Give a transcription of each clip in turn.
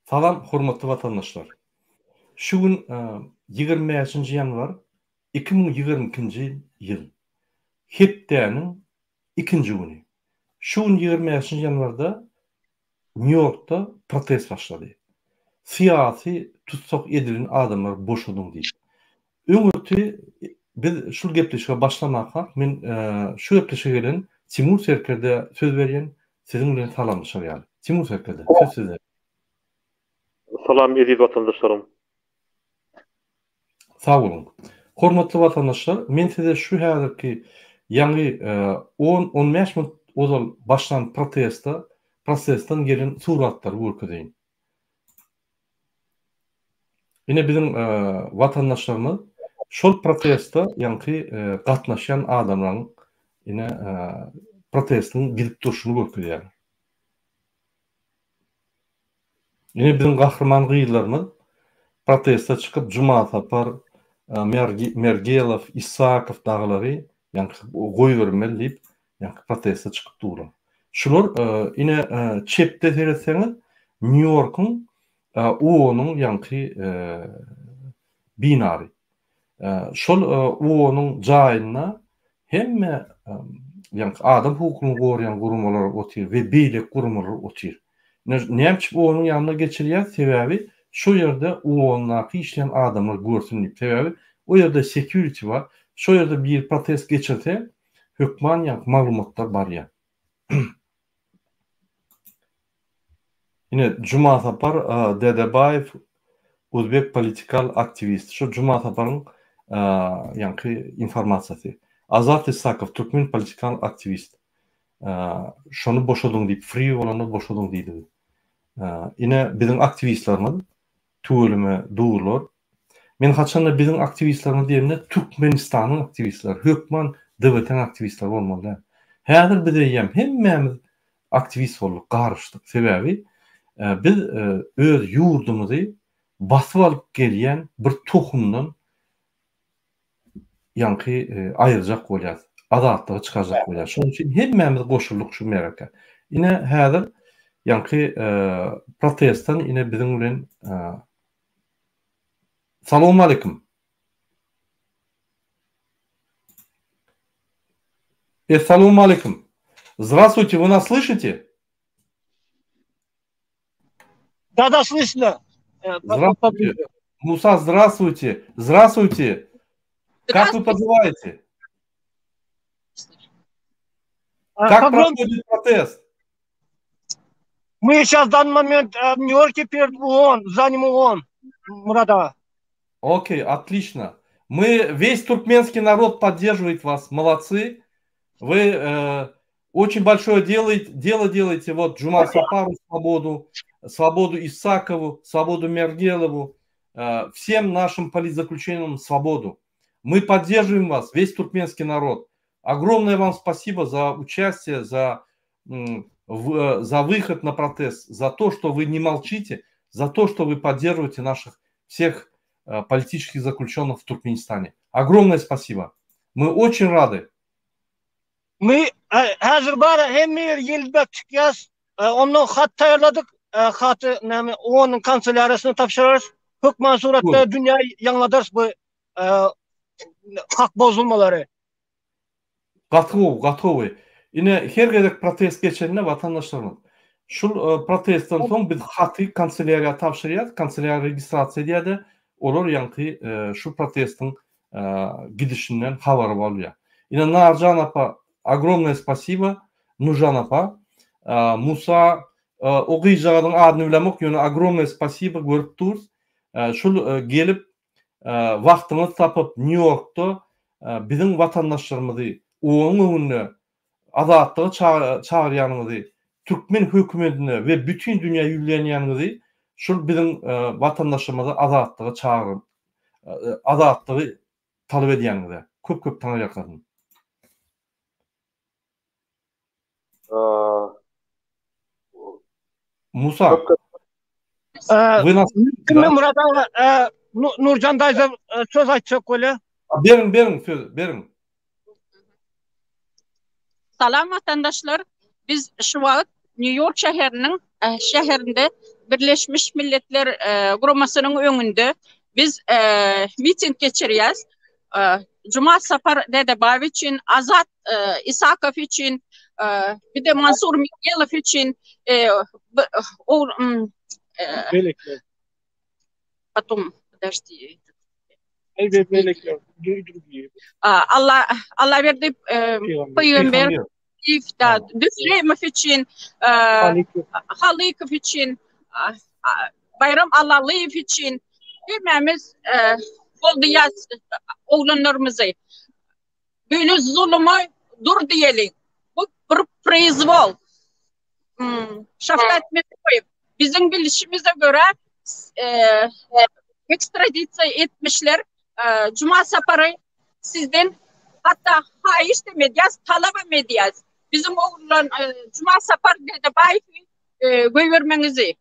Salam, hormatly vatandaşlar. Şu gün 25 yanvar 2022 yıl. Hepdäniň ikinji güni. Şu gün 25 yanvarda New York'ta protest başlady. Siyasi tutsak edilen adamlar boşadyň diýip. Öňürti biz şu gepleşige başlamaka men şu gepleşige gelen Timur Serker'de söz berýän siziň bilen salamlaşar ýaly. Timur Serker'de söz sizde. Salam ediz vatandaşlarım. Sağ olun. Hormatly vatandaşlar, men size şu häzirki ýa-ni 10-15 minut ozal başlan protestdan gelen suratlary görkezeýin. Ine bizim vatandaşlarymyz şol protestda ýa-ni gatnaşan adamlaryň ine protestden gidip durşuny görkezýär. Ine bizim gahrman gyýylarymyz protestda çıkıp Cuma Tapar, Mergelov, Isakov dağları yani goy vermeli deyip yani protesta çıkıp durur. Şular yine çepte seyretseňiz New York'un UO'nun yani binary. Şol UO'nun jaýyna hemme yani adam hukukyny gorýan gurumlar otyr we beýlek gurumlar otyr. Näçe UO'nun ýanyna geçirýär sebäbi şu yerde UO'naki işleyen adamlar görsün diýip sebäbi o yerde security var. Şu yerde bir protest geçirse hökman ýa maglumatlar bar ýa. Yine Cuma Tapar Dedebayev Uzbek politikal aktivist. Şu Cuma Tapar'ın ýa-ni informasiýasy. Azat Isakov Türkmen politikal aktivist. Şonu boşadyň diýip free bolany boşadyň diýdi. Yine bizim aktivistlerimiz tüwelime dugurlar. Men haçanda bizim aktivistlerimiz diýende Türkmenistanyň aktivistler, hökman döwletiň aktivistler bolmaly. Häzir biz diýem hemmemiz aktivist bolduk, garışdyk. Sebäbi biz öz ýurdumyzy basyp alyp gelýän bir tohumdan ýa-ni aýyrjak bolýar, azatlygy çykarjak bolýar. Şonuň üçin hemmemiz goşulduk şu meraka. Ine häzir ýa-ni protestdan ine bizim bilen Salam alaikum. Салам алейкум. Здравствуйте, вы нас слышите? Да, слышно. Здравствуйте. Муса, здравствуйте. Здравствуйте. Как вы поживаете? Как проходит протест? Мы сейчас в данный момент в Нью-Йорке перед ООН, зданием ООН, Мурадова. Окей, отлично. Весь туркменский народ поддерживает вас. Молодцы. Вы очень большое дело делаете. Вот Джума Сапару свободу Исакову, свободу Мергелову, всем нашим политзаключенным свободу. Мы поддерживаем вас, весь туркменский народ. Огромное вам спасибо за участие, за выход на протест, за то, что вы не молчите, за то, что вы поддерживаете наших всех политических заключенных в Туркменистане. Огромное спасибо. Мы очень рады. Мы Азербайджан Эмир Елбек çıkıyaz. Onun hat tayarladık. Hatı onun kanseляryasına tapşırırız. Hükman suratda dünya yanladırız bu hak bozulmaları. Готовы. Yine her gerek protest geçenine vatandaşlarımız. Şu protesttan son biz hatı kanseляriya tapşırıyaz. Kanseляriya registrasiya diýdi. Olur ýa-ni şu protestin gidişinden habary bolýar. Yine Narjan apa огромное спасибо. Nurjan apa. Musa o gyýjagyň adyny bilemek ýöne огромное спасибо görüp duruz. Şul gelip wagtyňyzy tapyp New York'ta bizim vatandaşlarymyzy oňa öňüne azatlygy çağırýanyňyzy, Türkmen hökümetine we bütün dünýä ýüzlenýäniňizi şul bizim vatandaşlarymyza azatlygy çağırıp azatlygy talep edýäniňizi köp tanaýarlar. Musa. Вы нас Murat'a Nurcan dayza söz açacak öyle. Berin. Salam vatandaşlar. Biz şu wagt New York şäherinde Birleşmiş Milletler Kurumasının önünde biz miting geçiriyoruz. Cuma Sapar Dedebayev için, Azat İsakov için, bir de Mansur Mingelov için, потом, подожди. Allah verdi Peygamber Düfremov için, Halikov için, Bayram Alalıyev için hemimiz olduyaz oğlanlarımızı. Böyle zulümü dur diyelim. Bu bir произвол. Şafkat Metkoyev bizim bilişimize göre ekstradisiya etmişler. Cuma Sapar'ı sizden hatta haiş de medyas, talaba medyas. Bizim oğlan Cuma Sapar Dedebayev'i görmenizi.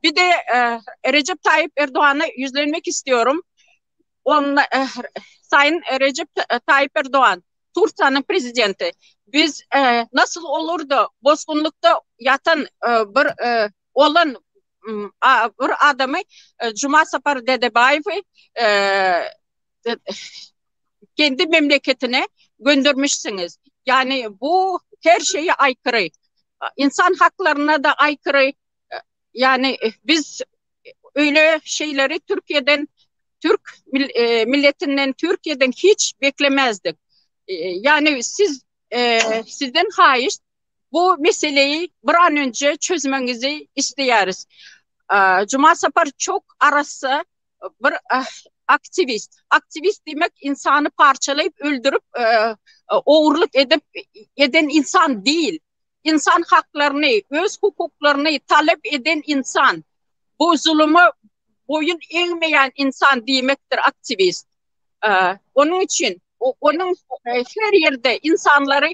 Bir de Recep Tayyip Erdoğan'a yüzlenmek istiyorum. Sayın Recep Tayyip Erdoğan, Türkiye'nin prezidenti. Biz nasıl olur da bozgunlukta yatan olan bir adamı Cuma Sapar Dedebayev'i kendi memleketine göndermişsiniz. Yani bu her şeye aykırı. İnsan haklarına da aykırı. Yani biz öyle şeyleri Türkiye'den, Türk milletinden, Türkiye'den hiç beklemezdik. Yani sizden haiş bu meseleyi bir an önce çözmenizi istiyoruz. Cuma Sapar çok arası bir aktivist. Aktivist demek insanı parçalayıp öldürüp uğurluk eden insan değil. İnsan haklarını, öz hukuklarını talep eden insan. Bu zulümü boyun eğmeyen insan demektir aktivist. Onun için onun her yerde insanları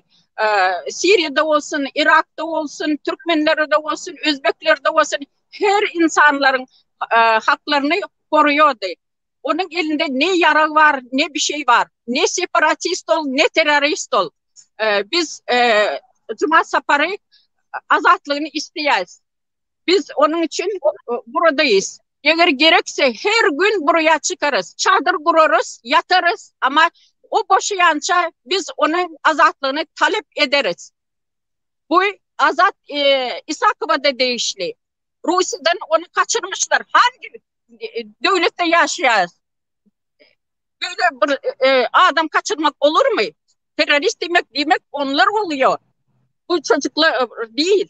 Suriye'de olsun, Irak'ta olsun, Türkmenlerde olsun, Özbeklerde olsun her insanların haklarını koruyordu. Onun elinde ne yara var, ne bir şey var. Ne separatist ol, ne terörist ol. Biz Cuma Sapar'ı azatlığını isteyiz. Biz onun için buradayız. Eğer gerekse her gün buraya çıkarız. Çadır kurarız, yatarız ama o boşayanca biz onun azatlığını talep ederiz. Bu Azat İsakov'a da değişli. Rusya'dan onu kaçırmışlar. Hangi devlette yaşayacağız? Böyle bir adam kaçırmak olur mu? Terörist demek onlar oluyor. Bu çocuklar değil.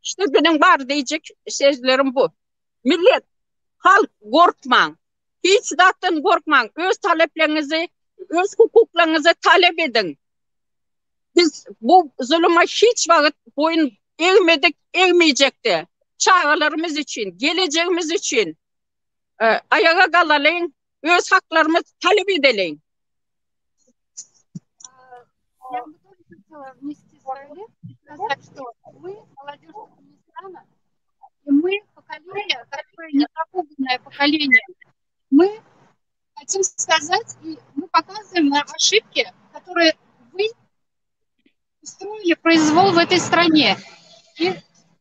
İşte benim var diyecek sözlerim bu. Millet, halk korkmayın. Hiç zaten korkmayın. Öz taleplerinizi, öz hukuklarınızı talep edin. Biz bu zulüme hiç vakit boyun eğmedik, eğmeyecekti. Çağlarımız için, geleceğimiz için ayağa kalalım, öz haklarımızı talep edelim. Я бы тоже хотела внести свою лепту и сказать, что мы молодежь Туркменистана, и мы поколение, которое не запуганное поколение. Мы хотим сказать, и мы показываем на ошибки, которые вы устроили произвол в этой стране. И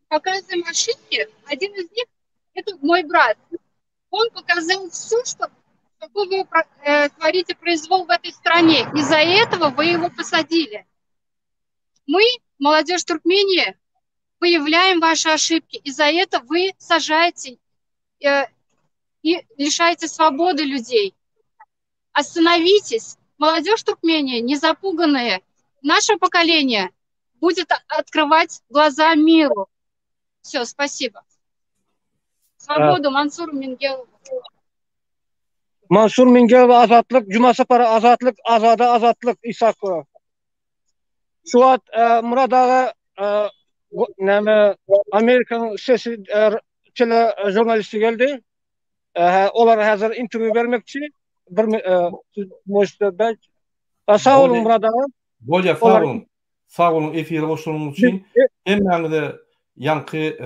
показываем ошибки. Один из них – это мой брат. Он показал все, что какой вы творите произвол в этой стране. Из-за этого вы его посадили. Мы, молодежь Туркмении, выявляем ваши ошибки. Из-за этого вы сажаете и лишаете свободы людей. Остановитесь. Молодежь Туркмении, не запуганная, наше поколение будет открывать глаза миру. Все, спасибо. Свободу Мансуру Мингелову. Mansur Mingelov azatlık, Cuma Sapar'a azatlık, Azada azatlık İsakov. Şu an Murat'a Amerikan sesi jurnalisti geldi. Onlar hazır interview vermek için sağ olun Murat'a. Bolya sağ olun. Sağ olun efire koşulunuz için. Hemmenize yankı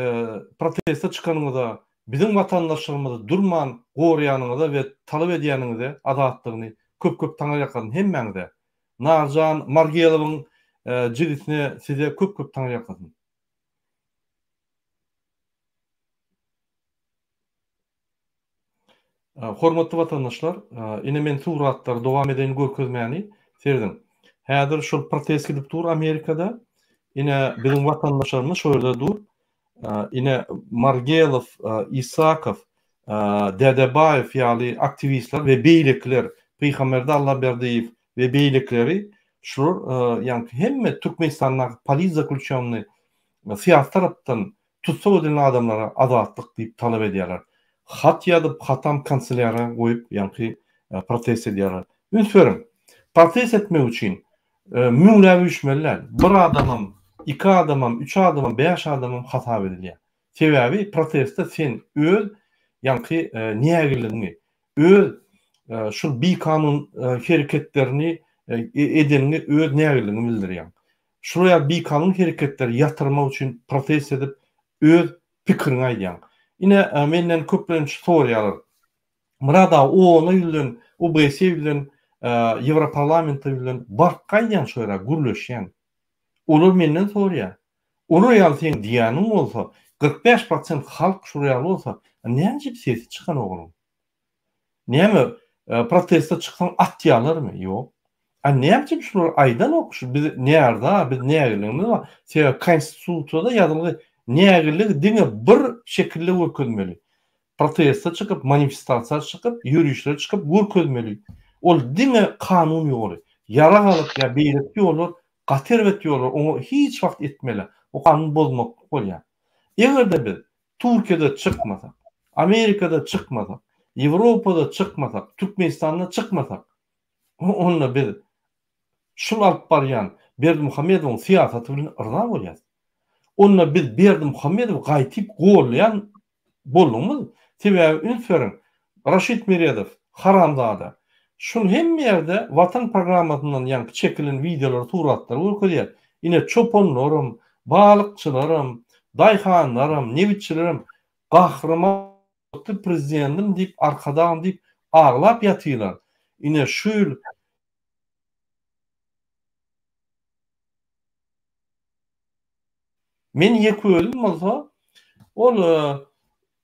protesta çıkanınıza bizim vatandaşlarımızı durman goruyanınıza ve talep ediyeninize azatlığını köp taňaýakan hemmenize. Narjan Margelov'un jigitine size köp taňaýakan. Hormatly vatandaşlar, ine men suratlar dowam eden görkezmäni serdim. Häzir şol protest edip dur Amerikada. Ine bizim vatandaşlarymyz şu ýerde dur. Ine Margelov, Isakov, Dedebayev ýaly aktivistler we beýlekler, Peýgamber Allah berdiýew we beýlekleri şular ýani hemme Türkmenistanyň polis zakljuçyanyny siyasi tarapdan tutsa edilen adamlara azatlyk diýip talap edýärler. Hat ýazyp hatam kanseliýara goýup ýani protest edýärler. Ünsörüm, protest etmek üçin müňläp üşmeler. Bir adamam, 2 adamam, 3 adamam, 5 adamam hata edilýär. Sebäbi protestde sen öz ýani nägiligiňi, öz şu bir kanun hereketlerini edeni öz nägiligiňi bildirýär. Şuraya bir kanun hereketleri ýatyrmak üçin protest edip öz pikirini aýdýar. Ine menden köplenç soraýarlar. Murada onu ýylyň, OBS bilen, Ýewroparlamenty bilen barkaýan şoýra gürleşýän. Olar menden soraýar. Olar ýaly sen diýanyň bolsa, 45% halk şuraya bolsa, näçe sesi çykan oglum? Näme protestde çyksan atýarlarmy? Ýok. Näçe şular aýdan okuşur? Biz näerde, biz nägiliňiz bar. Sebäp konstitusiýada ýazylgy nägilik diňe bir şekilde görkezmeli. Protestde çykyp, manifestasiýa çykyp, ýürüýüşlere çykyp görkezmeli. Ol diňe kanun ýoly. Yara galyp ýa beýlek ýolar, gaterwet ýolar, onu hiç wagt etmeli. O kanun bozmak bolýar. Egerde biz Türkiýede çykmasak, Amerikada çykmasak, Ýewropada çykmasak, Türkmenistanda çykmasak, onda biz şul alyp barýan Berdimuhammedowyň siýasaty bilen ırza bolýar. Onda biz Berdimuhammedow gaýtyp gorlayan bolumyz. Sebäbi ünsörüň Raşid Meredov, Haramzada şunu hem ýerde Watan programmasynyň ýani çekilen videolar, suratlar görkezýär. Ine çoponlarym, balykçylarym, daýhanlarym, nebitçilerim gahrymanyň prezidentim diýip arkadan diýip aglap ýatylar. Ine şu men ýekölüm bolsa, ol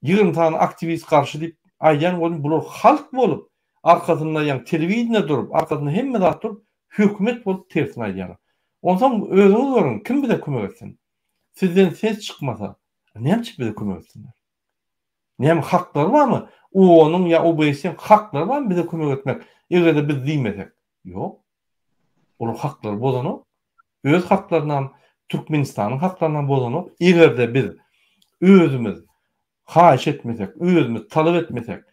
20 tane aktivist karşı diýip aýdan bolýan bular halk bolup, arkasynda ýa telewizionyna durup, arkasynda hemme zat durup, hökümet bolup tersine aýdýar. Ondan özüňiz görün, kim bize kömek etsin? Sizden ses çykmasa, näçe bize kömek etsinler? Näme haklar barmy? Onuň ýa OBS'ň hakları barmy bize kömek etmek? Egerde biz diýmesek, ýok. Onuň hakları bolanok, öz haklaryndan, Türkmenistanyň haklaryndan bolanok, egerde biz özümiz haýyş etmesek, özümiz talap etmesek,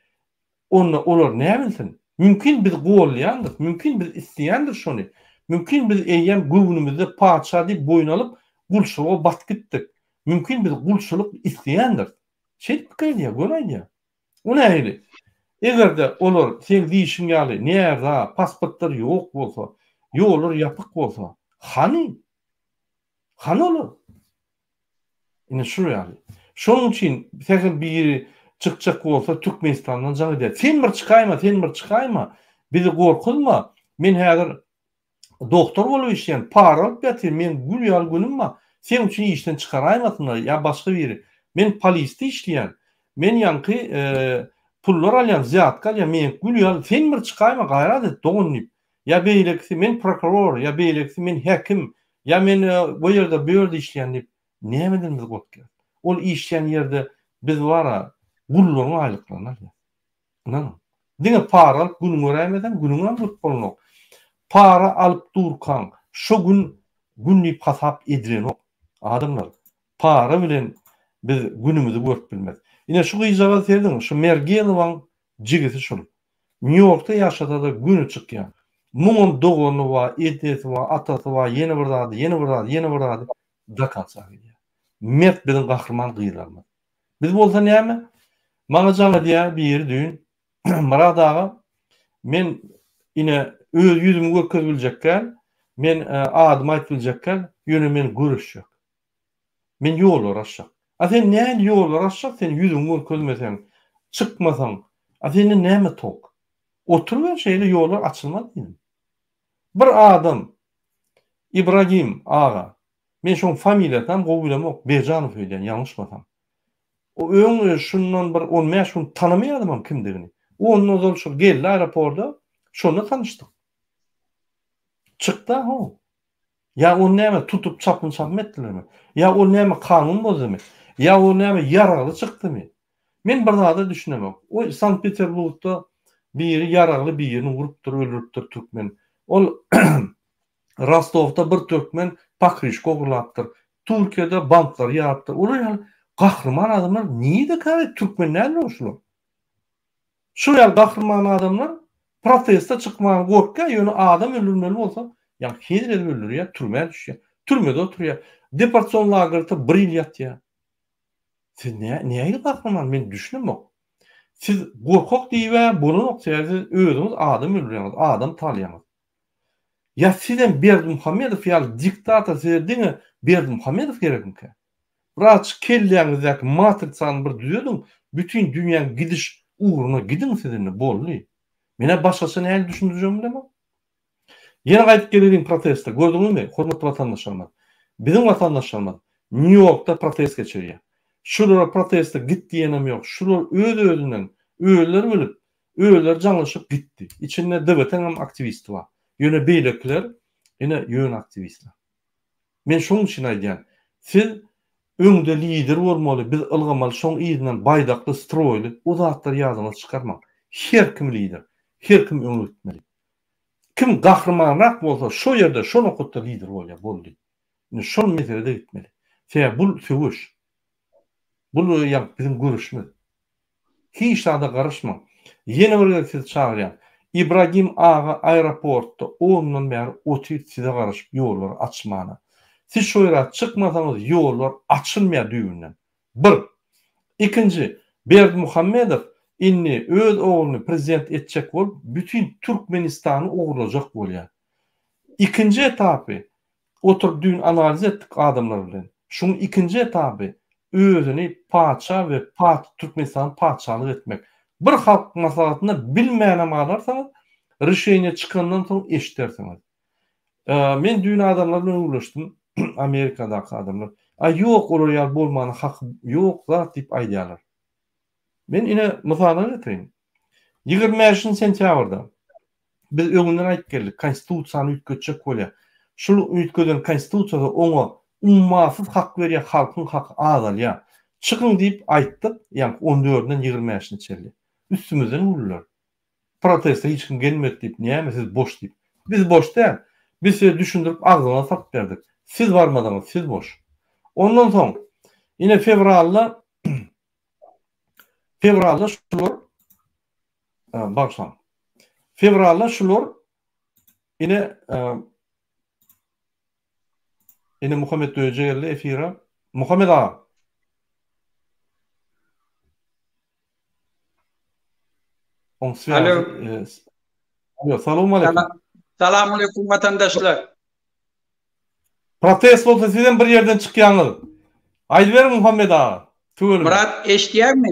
olar näme bilsin? Mümkin biz gorlaýandyk, mümkin biz isleýändir şonu. Mümkin biz eýýän göwnümizde paça diýip boyun alyp gulçuluğa batyp gitdik. Mümkin biz gulçuluk isleýändir. Şeýle pikirdiýär, gönaýdyr. O nähili? Egerde olar sen diýişiň ýaly näde pasportlar ýok bolsa, ýollar ýapyk bolsa, hani olar? Ine şu ýaly. Şonuň üçin sen biri çykjak bolsa Türkmenistandan jaň edýär. Sen bir çykaýma, bizi gorkuzma. Men häzir doktor bolup işleyen, para alıp ýatyr, men gülýär günüm ba, sen üçin işden çykaraýmasynlar, ýa başga biri. Men polisde işleyen, men ýanky pullar alýan, ziyatka alýan, men gülýär, sen bir çykaýma, gaýrat et, doňunyp. Ýa beýleksi men prokuror, ýa beýleksi men hekim, ýa men bu ýerde bu ýerde işleyen diýip, nämeden biz gorkýar? Ol işleyen ýerde biz wara gullaryň aýlyklaryny alýar. Näme? Diňe para alyp günüň görämeden günüň alyp bolnok. Para alıp durkan, şu gün günlük hasap edilen o adamlar. Para bilen biz günümüzü görüp bilmez. Yine şu icaba serdin, şu Mergelowaň jigisi şol. New York'ta ýaşada günü çykýan. Muňun dogony wa, etesi wa, atasy wa, ýene bir zady, dakansa edýär. Mert bilen gahrman gyýlarmy. Biz bolsa näme? Maňa jaňa diýär bir düň, Maradaga men ine öz yüzümü görkezbiljekkäl, men adymy aýtbiljekkäl, ýöne men görüşjek. Men ýol araşjak. Sen näme ýol araşjak? Sen yüzüňi görkezmeseň, çykmasaň, seni näme tok? Oturýan şeýle ýollar açylmaz diýdim. Bir adam İbrahim ağa, men şoň familiýadan gowy Berjanow öýden, ýalňyşmasam. O öňe şundan bir 15 gün tanımaýardym kimdigini. Onun ozalşur geldi aeroporda. Şonda tanıştık. Çıktı ho. Ya o näme tutup çapın etdilermi? Ya o näme kanun bozdumy? Ya o näme yaralı çıkdymy? Men bir zada düşünemem. O Sankt Peterburgda biri yaralı birini vurupdyr, öldürüpdyr türkmen. Ol Rostovda bir türkmen pakrişko gurlapdyr. Türkiýede banklar ýapdyr. Olar ýaly gahrman adamlar niýe de türkmenler olşular? Şu ýaly gahrman adamlar protesta çykmagy gorkka ýöne adam öldürmeli bolsa, ya kedir edip öldürýär, türmäge düşýär. Türmede oturýar. Deportasyon lagerinde 1 ýyl ýatýar. Siz näme gahrman men düşünemem. Siz gorkak diýip bunu noktaýa özüňiz adam öldürýäňiz, adam talýaňyz. Ya sizden Berdimuhammedow ýaly diktator sizden Berdimuhammedow gerekmi? Raç kelleňizdäki matritsany bir düzedin, bütün dünýä gidiş uğruna gidin sizden bolly. Mene başgaça näme düşündirjem bilemem. Ýene gaýdyp gelýän protesta gördüňizmi, hormatly watandaşlarym? Bizim watandaşlarymyz New Yorkda protest geçirýär. Şulara protesta gitdiýenem ýok. Şular öz-özünden öýler bölüp, öýler jaňlaşyp gitdi. İçinde döwletin hem aktivisti bar. Ýöne beýlekler, ýene ýön aktivistler. Men şoň üçin aýdýan, siz öňde lider bolmaly, biz ylgamaly şoň ýerden baýdakly, stroýly, o zatlar ýazyny çykarmak. Her kim lider, her kim öňe gitmeli. Kim gahrmanrak bolsa, şo ýerde şo nokatda lider bolýar, boldy. Şol meselede gitmeli. Bu söwüş. Bu ýa bizim görüşmiz. Hiç da garaşma. Ýene bir siz çağırýan. İbrahim ağa aeroportda ondan beri oturup size garaşyp ýollar açmany. Siz şo ýere çykmasaňyz ýollar açylmaýar düýünden. Bir. İkinci, Berdimuhammedow inni öz oğluny prezident etjek bolup, bütün Türkmenistany ogurlajak bolýar. İkinci etapy oturup düýün analiz etdik adamlar bilen. Şunun ikinci etapy özüni paça ve Türkmenistan paçalyk etmek. Bir halk maslahatynda bilmeýän amalarsaňyz, rüşeýne çykandan soň eşitersiňiz. Men düýün adamlar bilen ulaşdym, Amerikadaky adamlar. Ýok olar ýa bolmany haky ýok zat diýip aýdýarlar. Men ine mysaly getireyim. 25 sentýabrda biz öňünden aýdyp geldik, konstitusiýany ütgetjek bolýar. Şol ütgeden konstitusiýada oňa ummasyz hak berýär, halkyň haky azalýar. Çykyn diýip aýtdyk, ýa 14-den 25-ne çeldi. Üstümizden urullar. Protesta hiç kim gelmedi diýip, näme siz boş diýip. Biz boş däl. Biz size düşündirip agzyna sap berdik. Siz barmadyňyz, siz boş. Ondan soň ine fevralda şular başlan. Fevralda şular ine Muhammed Döýje geldi efira. Muhammed ağa. Alo. Alo, salamu aleyküm. Selamun aleyküm vatandaşlar. Protest bolsa sizden bir yerden çykýanyz. Aýdy berin Muhammed ağa. Murat eşdiýär mi?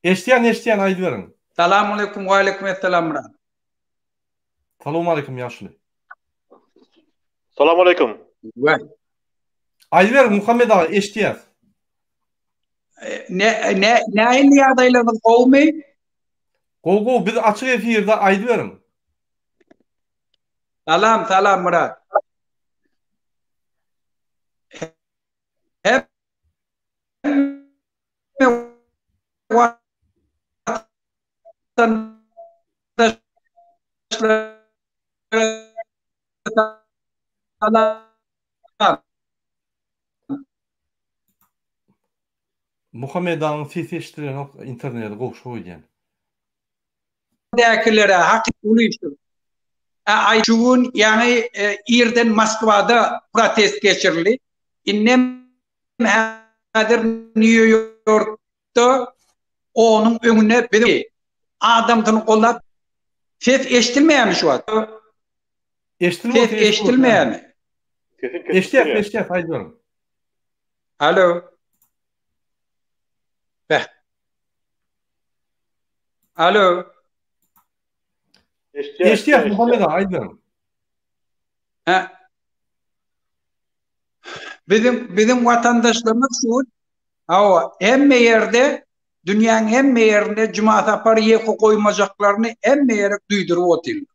Eşdiýän aýdy berin. Selamun aleyküm we aleyküm esselam Murat. Salamu aleyküm ýaşly. Salamu aleyküm. Aýdy berin Muhammed ağa, eşdiýär. Nähili ýagdaýlaryň gowmy? Gogo biz açyk efirde aýdy berin. Salam Murat. Hep Muhammed ağın sesi eşitilen internete gowşup ýen. Däkilere hak uluşdur. Aýjun ýani ýerden Moskwada protest geçirildi. Innem häzir New York'ta onun öňüne bir adamdyň gollap ses eşitilmeýärmi şu wagt? Eşitilmeýärmi? Eşdiýär, aýdy berin. Alo. Alo. Eşdiýär Muhammed ağa, aýdy berin. Bizim vatandaşlarımız şu, hemme yerde dünyanın hemme yerine Cuma Sapar yeko koymacaklarını hemme yere duydurup otil.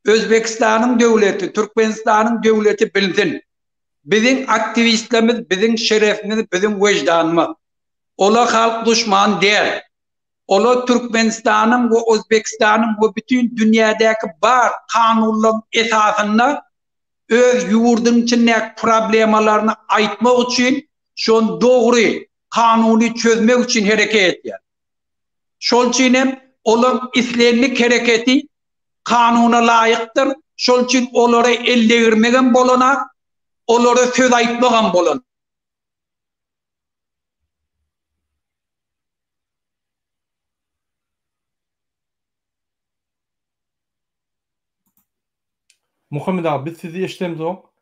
Özbekistan'ın devleti, Türkmenistan'ın devleti bilsin. Bizim aktivistlerimiz, bizim şerefimiz, bizim vicdanımız. Ola halk düşman değil. Ola Türkmenistan'ın ve Özbekistan'ın ve bütün dünyadaki bar kanunların esasında öz yurdun içindeki problemalarını aytmak için şon doğru kanuni çözmek için hareket ediyor. Şol için hem olan İslamlık hareketi kanuna layıktır. Şol için onları elde vermegen bolanak, onları söz aytmagan bolanak. Muhammed abi biz sizi eşlemiz yok.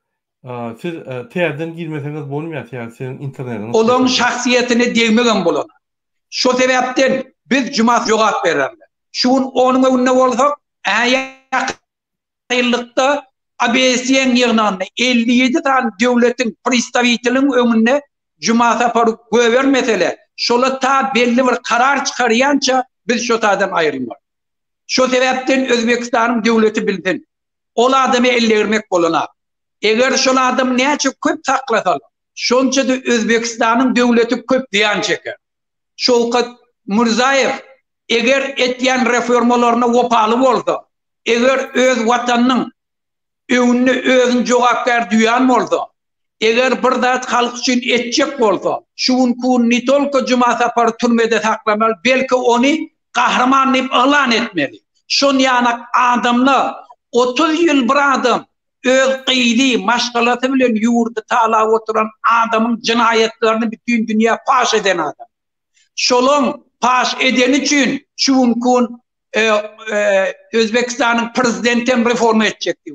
Siz teyardan girmeseniz bolmuyor teyar senin internetiniz. Olan şahsiyetine değmegen bolanak. Şu sebepten biz Cuma cevap verirler. Şunun onun önüne olsak, yıllıkta ABS'nin yığınında 57 tane devletin pristavitelinin önüne Cuma Saparı göver mesele. Şola ta belli bir karar çıkarıyança biz şu tadan ayrılmaz. Şu sebepten Özbekistan'ın devleti bilsin. Ol adamı ellermek bolana. Eğer şu adam ne çok köp saklasalar, şonca da Özbekistan'ın devleti köp diyan çeker. Şovkat Mirzayev eğer etyen reformalarına opalı olsa, eğer öz vatanının önüne özün cevapkar duyan olsa, eğer bir zat halk için etcek olsa, şun kun nitolka Cuma Sapar türmede saklamalı, belki onu kahramanlayıp ilan etmeli. Şun yanak adamla 30 yıl bir adam öz kıydı, maşgalatı bilen yurdu tala oturan adamın cinayetlerini bütün dünya paş eden adam. Şolun paş eden için şun kun Özbekistan'ın prezidentin reformu edecekti.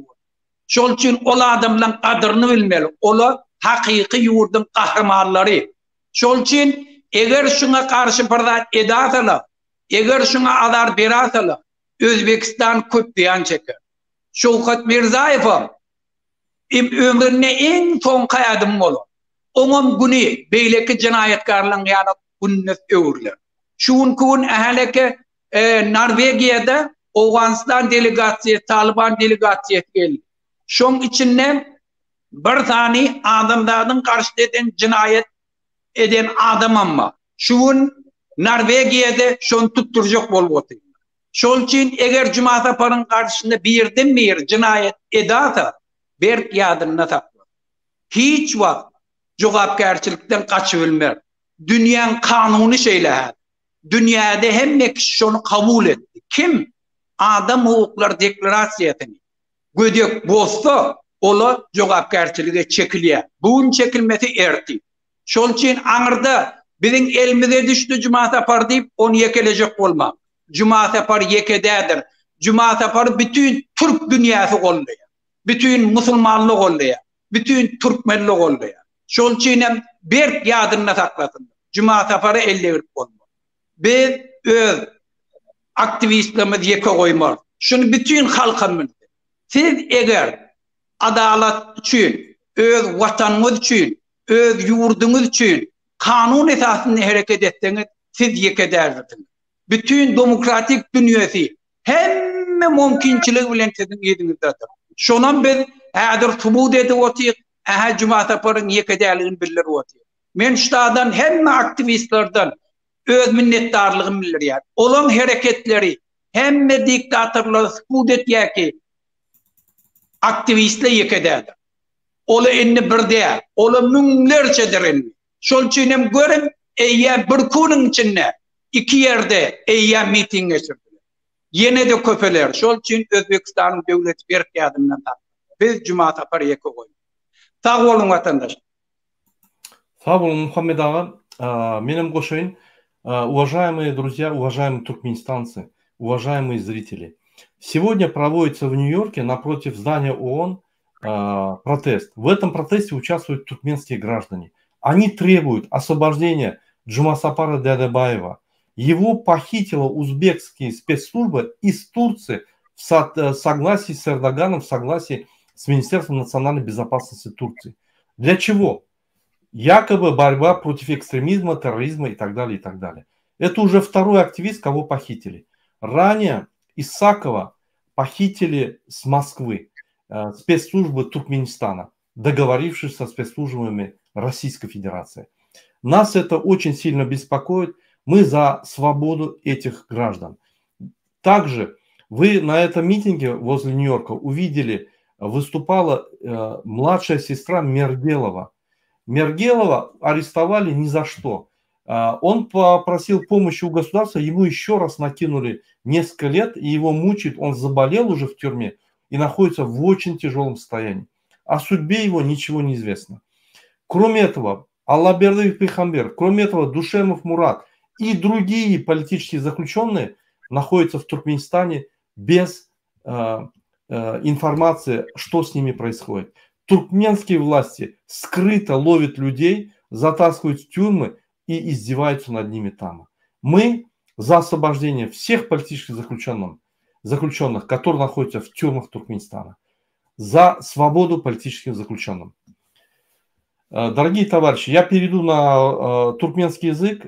Şol için o adamların kadrini bilmeli. Ola hakiki yurdun kahramanları. Şol için eğer şuna karşı bir edatala, eğer şuna adar beratala, Özbekistan köp diyan çeker. Şovkat Mirzayev'im ömrüne en son kayadım olur. Onun günü beyleki cinayetkarlığın yani gününü öğürler. Şun kun ahaleke Norvegia'da Afganistan delegasyonu, Taliban delegasyonu geldi. Şun içinde bir tane adamlardan karşı eden cinayet eden adam ama şun Norvegia'da şun tutturacak bol otayım. Şol için eğer Cuma Sapar'ın karşısında birden bir cinayet edata berk yadına saklar. Hiç vakit cevapkarçılıktan kaçıbilmer. Dünyanın kanunu şeyler. Dünyada hem kişi şunu kabul etti. Kim? Adam hukuklar deklarasyasını gödük bozsa ola cevapkarçılığa çekiliyor. Bunun çekilmesi erti. Şol için anırda bizim elimize düştü Cuma Sapar deyip onu yekelecek olmam. Cuma Sapar yekededir. Cuma Sapar bütün Türk dünyası kolluyor. Bütün Müslümanlık kolluyor. Bütün Türkmenlik kolluyor. Şol için bir yadına saklasın. Cuma Sapar'ı elle verip olmaz. Biz öz aktivistlerimiz yeke koymaz. Şunu bütün halkımız. Siz eğer adalet için, öz vatanımız için, öz yurdumuz için kanun esasında hareket etseniz siz yeke dersiniz. Bütün demokratik dünyası hem mümkünçülük bilen sizin yedinizdedir. Şunun biz hadir subut edip otuyuk, Cuma Sapar'ın yeke değerliğini bilir otuyuk. Men ştadan hem aktivistlerden öz minnettarlığını bilir yani. Olan hareketleri hem diktatörler subut ediyor ki aktivistler yeke değerdir. Ola inni bir değer, ola münlercedir inni. Şol için hem görün, bir kunun içinde iki yerde miting geçirdiler. Yine de köpeler. Şol için Özbekistan'ın devleti bir yardımdan da. Biz Cuma Sapar yeke koyuyoruz. Sağ olun vatandaş. Sağ olun Muhammed ağa. Менем Гошин. Уважаемые друзья, уважаемые туркменистанцы, уважаемые зрители. Сегодня проводится в Нью-Йорке напротив здания ООН протест. В этом протесте участвуют туркменские граждане. Они требуют освобождения Джума Сапара Дядебаева. Его похитила узбекские спецслужбы из Турции в согласии с Эрдоганом, в согласии с Министерством национальной безопасности Турции. Для чего? Якобы борьба против экстремизма, терроризма и так далее, и так далее. Это уже второй активист, кого похитили. Ранее Исакова похитили с Москвы спецслужбы Туркменистана, договорившись со спецслужбами Российской Федерации. Нас это очень сильно беспокоит. Мы за свободу этих граждан. Также вы на этом митинге возле Нью-Йорка увидели, выступала младшая сестра Мергелова. Мергелова арестовали ни за что. Он попросил помощи у государства, ему еще раз накинули несколько лет, и его мучают. Он заболел уже в тюрьме и находится в очень тяжелом состоянии. О судьбе его ничего не известно. Кроме этого, Аллабердиев Пейхамбер, кроме этого, Душемов Мурат и другие политические заключенные находятся в Туркменистане без информации, что с ними происходит. Туркменские власти скрыто ловят людей, затаскивают в тюрьмы и издеваются над ними там. Мы за освобождение всех политических заключенных, которые находятся в тюрьмах Туркменистана. За свободу политическим заключенным. Дорогие товарищи, я перейду на туркменский язык.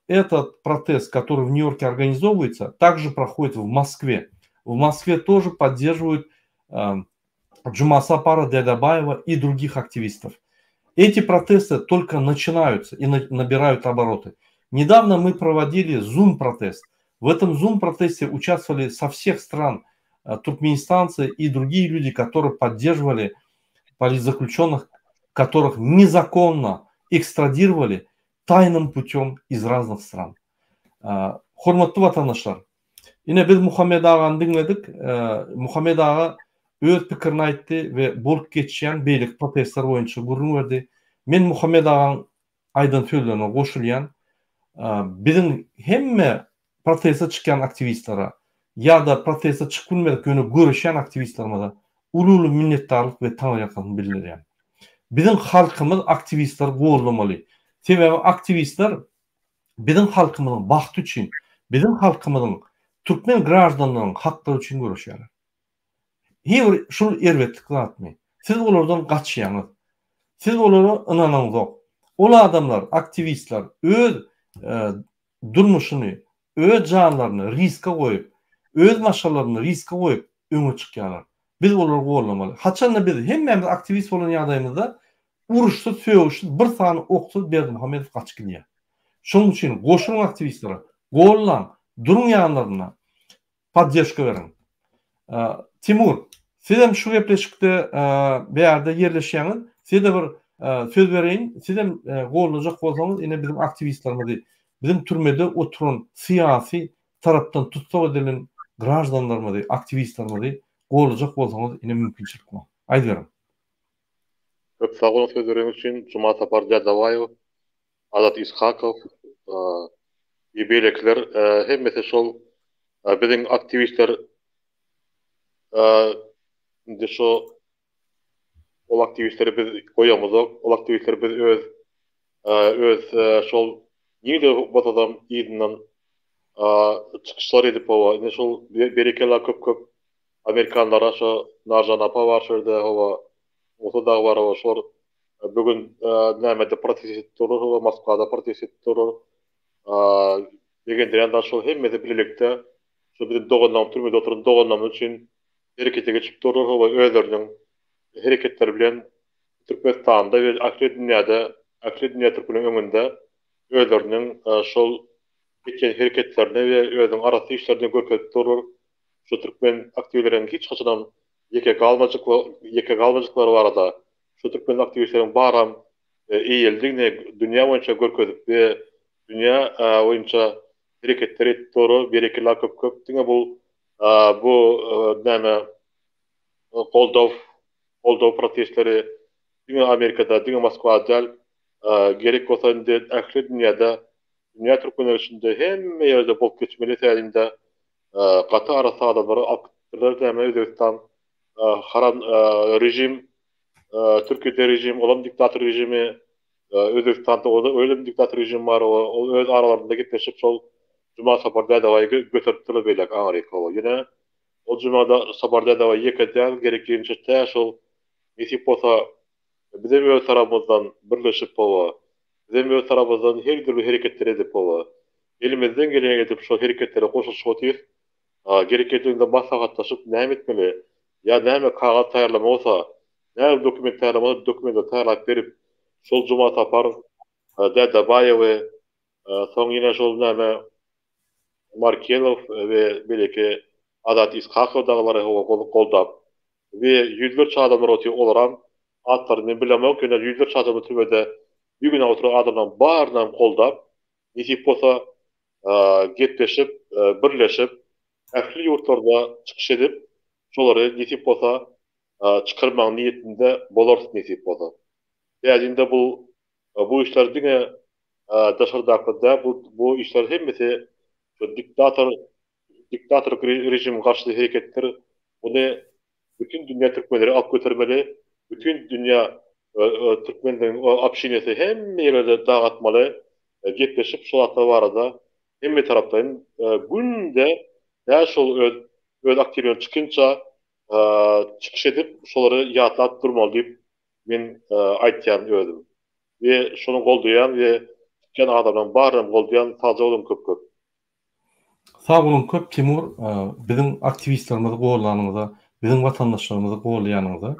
Этот протест, который в Нью-Йорке организовывается, также проходит в Москве. В Москве тоже поддерживают Джумасапара Дядабаева и других активистов. Эти протесты только начинаются и набирают обороты. Недавно мы проводили Zoom-протест. В этом Zoom-протесте участвовали со всех стран туркменистанцы и другие люди, которые поддерживали политзаключенных, которых незаконно экстрадировали тайным путем из разных стран. Hormatly vatandaşlar, yine biz Muhammed Ağa'nı dinledik. Muhammed Ağa öz pikirini aytdı ve bolup geçen beylik protestler boyunca gurrun verdi. Men Muhammed Ağa'nın aydın sözlerine koşulyan, bizim hemme proteste çıkan aktivistlere ya da proteste çıkılmadık yönü görüşen aktivistlerime de ululu minnettarlık ve tanıyaklarını bildirýän. Bizim halkımız aktivistler gollamaly. Sebebi aktivistler bizim halkımızın baxtı için, bizim halkımızın Türkmen grajdanlarının hakları için görüşýärler. Hiç şunu erwetlik atmayın. Siz olardan gaçýaňyz. Siz olara ynanyňyz yok. Ola adamlar, aktivistler öz durmuşunu, öz canlarını riske koyup, öz maşalaryny riske koyup öňe çykýarlar. Biz oları gollamaly. Haçan biz hemmemiz aktivist bolan ýagdaýymyzda uruşsuz, söýüşsiz, bir sany oksuz Berdimuhammedow gaçyp gidýär. Şonuň üçin goşuň aktivistlere, gollan, duruň ýanlaryna podдержка berin. Timur, siz hem şu gepleşikde bir ýerde ýerleşýäňiz, siz de bir söz bereýin, siz hem gollanjak bolsaňyz, ine bizim aktivistlerimizi, bizim türmede oturan siyasi tarapdan tutsak edilen grajdanlarymyzy, aktivistlerimizi gollanjak bolsaňyz, ine mümkinçilik bar. Aýdyberin. Çok sağ olun sözleriniz için. Cumasapar Dadabayev, Azat İshakov, Yebelekler, hemmesi şol bizim aktivistler de şu ol aktivistleri biz koyamızok, ol aktivistleri biz öz şol neydi bu adam izinden çıkışlar edip ova. Ne şol berekela köp Amerikanlara şu Narjan Apa var şurada ova. Oto da var ova şor bugün nämede protest etdiler ova Moskvada protest etdiler. Degendiren da şol hemmesi birlikte şu bizim doğanlam türmede oturan doğanlam için harekete geçip durur ova özlerinin hareketler bilen Türkmenistan'da ve ahir dünya Türkmeninin öňünde özlerinin şol geçen hareketlerini ve özüň arasy işlerini görkezip durur. Şu Türkmen aktivistlerinin hiç haçan yeke galmajyklary barada şu Türkmen aktivistleriniň baram eýeldigini dünya boýunça görkezip we dünya boýunça hareketler etip durur. Berekeli köp diňe bu näme Koldow protestleri diňe Amerikada, diňe Moskvada gerek bolsa indi ahir dünya Türkmenler içinde hemme ýerde bolup geçmeli täzinde gaty arasy adamlar aktylar näme Özbekistan haram rejim, Türkiýede rejim, olan diktator rejimi, Özbekistanda öyle diktator rejim bar, o öz aralarında gitleşip şol Cuma Saparda Dadabayewy götüripdiler beýlek Amerikaga. Ýene o Cumada Saparda Dadabayewy ýekeden gerekliğinçe tä şol nesip bolsa bizim öz tarapymızdan birleşip bola, bizim öz tarapymızdan her türlü hareketler edip bola. elimizden geleni edip şu hareketlere koşuşýardyk. Gereketliğinde maslahatlaşıp näme etmeli? Ya näme kağıt tayarlama olsa, näme dokument tayarlama, dokument tayarlap berip, şol juma tapar, Dada Bayewe, soň ýene şol näme Markelov we belki Adat İshakov dağları goldap we yüzlerçe adamlar oty olaram atlaryny bilemek öňe yüzlerçe adamlar türbede ýügüne oturan adamlar barynam goldap ýetip bolsa getleşip birleşip ähli ýurtlarda çykyş edip şolary ýetip bolsa çykyrmak niýetinde bolarsyň ýetip bolsa. Ýa-da bu işler diňe daşardakda bu işler hemmesi diktator rejim karşı hareketler bunu bütün dünya Türkmenleri alıp götürmeli. Bütün dünya Türkmenlerin apşinesi hem yerlerde dağıtmalı. Getleşip şu hatta var da hem taraftan günde ya şol öz aktivyon çıkınca çıkış edip şoları yatlat durmalı deyip men aytyan ödüm. Ve şunu golduyan ve çıkan adamdan barın golduyan taze olun köp. Sağ olun köp Timur, bizim aktivistlerimizi goýulanyňyza, bizim vatandaşlarymyzy goýulýanyňyza.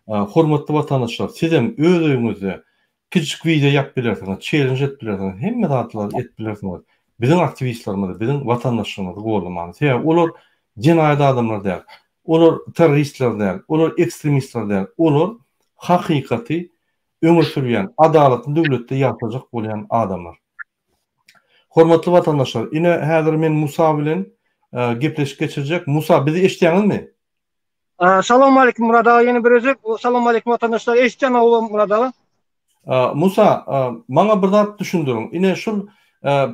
Hormatly vatandaşlar, sizem öz öýüňizde kiçik video ýap bilersiňiz, challenge et bilersiňiz, hemme zatlar et bilersiňiz. Bizim aktivistlerimizi, bizim vatandaşlarymyzy goýulmaly. Sebäp olar jenaýat adamlar däl, olar terroristler däl, olar ekstremistler däl, olar hakykaty öňe sürýän, adalatly döwletde ýaşajak bolýan adamlar. Hormatly vatandaşlar, ine häzir men Musa bilen gepleşip geçirjek. Musa, bizi eşitýäňizmi? Salam aleykum Murad ağa, yeni bir özük. Salam aleykum vatandaşlar. Eşitýän olam Murad ağa. Musa, maňa bir zat düşündürün. Ine şul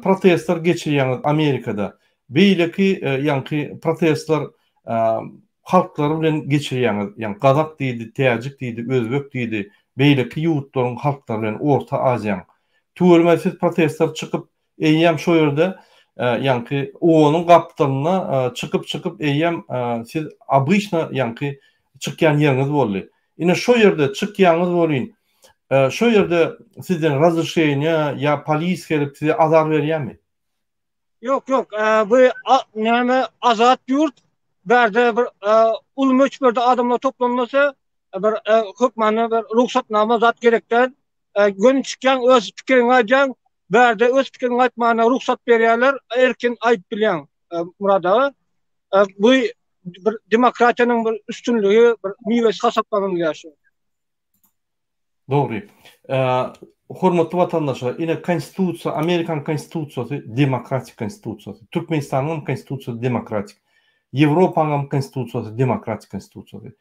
protestler geçirýän Amerikada. Beýleki ýanky protestler halklary bilen geçirýän, ýani Gazak diýdi, Täjik diýdi, Özbek diýdi. Beýleki ýurtlaryň halklary bilen Orta Aziýa. Tuğulmasiz protestler çykyp eýýäm şo ýerde ýanky onuň gapdalyna çykyp eýýäm siz обычно ýanky çykýan ýeriňiz boldy. Ine şo ýerde çykýanyňyz bolýyn. Şo ýerde sizden razryşeýne ýa polis gelip size azar berýärmi? Yok. Bu näme azat ýurt berde bir ulmuç berde adamlar toplanmasa bir hökmany bir ruhsatnama zat gerekden gün çykýan öz pikirini aýdýan berde öz pikirini aýtmagyna ruhsat berýärler, erkin aýdyp bilýän Murad ağa. Bu bir demokratiýanyň bir üstünlügi, bir miwesi hasaplanyp ýaşaýar. Dogry. Hormatly vatandaşlar, ine konstitusiýa, Amerikan konstitusiýasy demokratik konstitusiýasy. Türkmenistanyň konstitusiýasy demokratik. Ýewropanyň konstitusiýasy demokratik konstitusiýasy.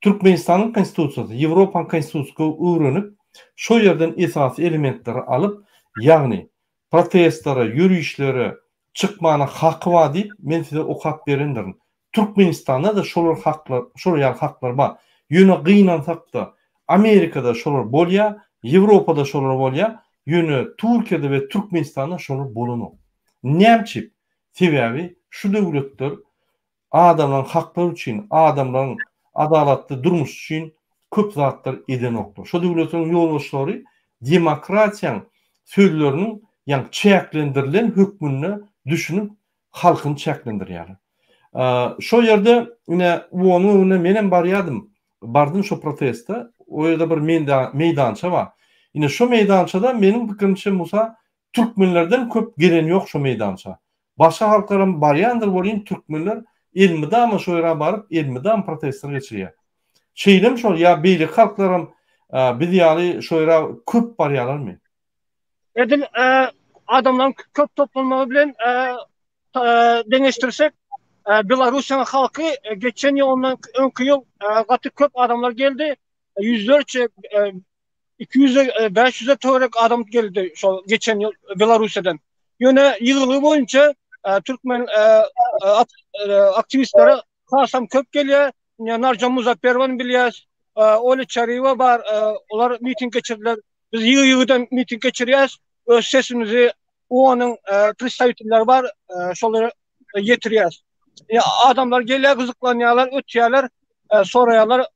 Türkmenistanyň konstitusiýasy Ýewropa konstitusiýasyna öwrenip, şo ýerden esasy elementleri alyp, ýagny protestlara, ýürüýüşlere çykmana haky bar diýip men size o hak berendirin. Türkmenistanda da şolar haklar, şol ýar haklar bar. Ýöne gynansak da Amerikada şolar bolýar, Ýewropada şolar bolýar, ýöne Türkiýede we Türkmenistanda şolar bolany. Näçip? Sebäbi şu döwletler adamlaryň haklary üçin, adamlaryň adalatly durmuş üçin köp zatlar eden oklar. Şo döwletleriň ýolbaşçylary demokratiýaň sözleriniň ýa-ni çäklendirilen hökmüne düşünüp halkyny çäklendirýär. Şo ýerde ine ony menen bardym şo protestde. O ýerde bir meýdança bar. Ine şo meýdançada meniň pikirimçe Musa türkmenlerden köp gelen ýok şo meýdança. Başga halklaryň barýandyr bolýan türkmenler elmidam şo ýere baryp elmidam protestler geçirýär. Şeýlem şol ýa beýle halklaryň biz ýaly şo ýere köp barýarlarmy? Edil adamlaryň köp toplanmagy bilen deňeşdirsek Belarusiýanyň halky geçen ýyl ondan öňkü ýyl gaty köp adamlar geldi. Yüzlerce 200-500'e törek adam geldi şu geçen yıl Belarusya'dan. Yine yılı boyunca Türkmen aktivistleri kasam köp geliyor. Narcan Muzaffervan biliyoruz. Oli Çariyeva var. Onlar miting geçirdiler. Biz yığıdan miting geçiriyoruz. Öz sesimizi onun представительler var. Şoları getiriyoruz. Adamlar geliyor, kızıklanıyorlar, ötüyorlar. Sorayalar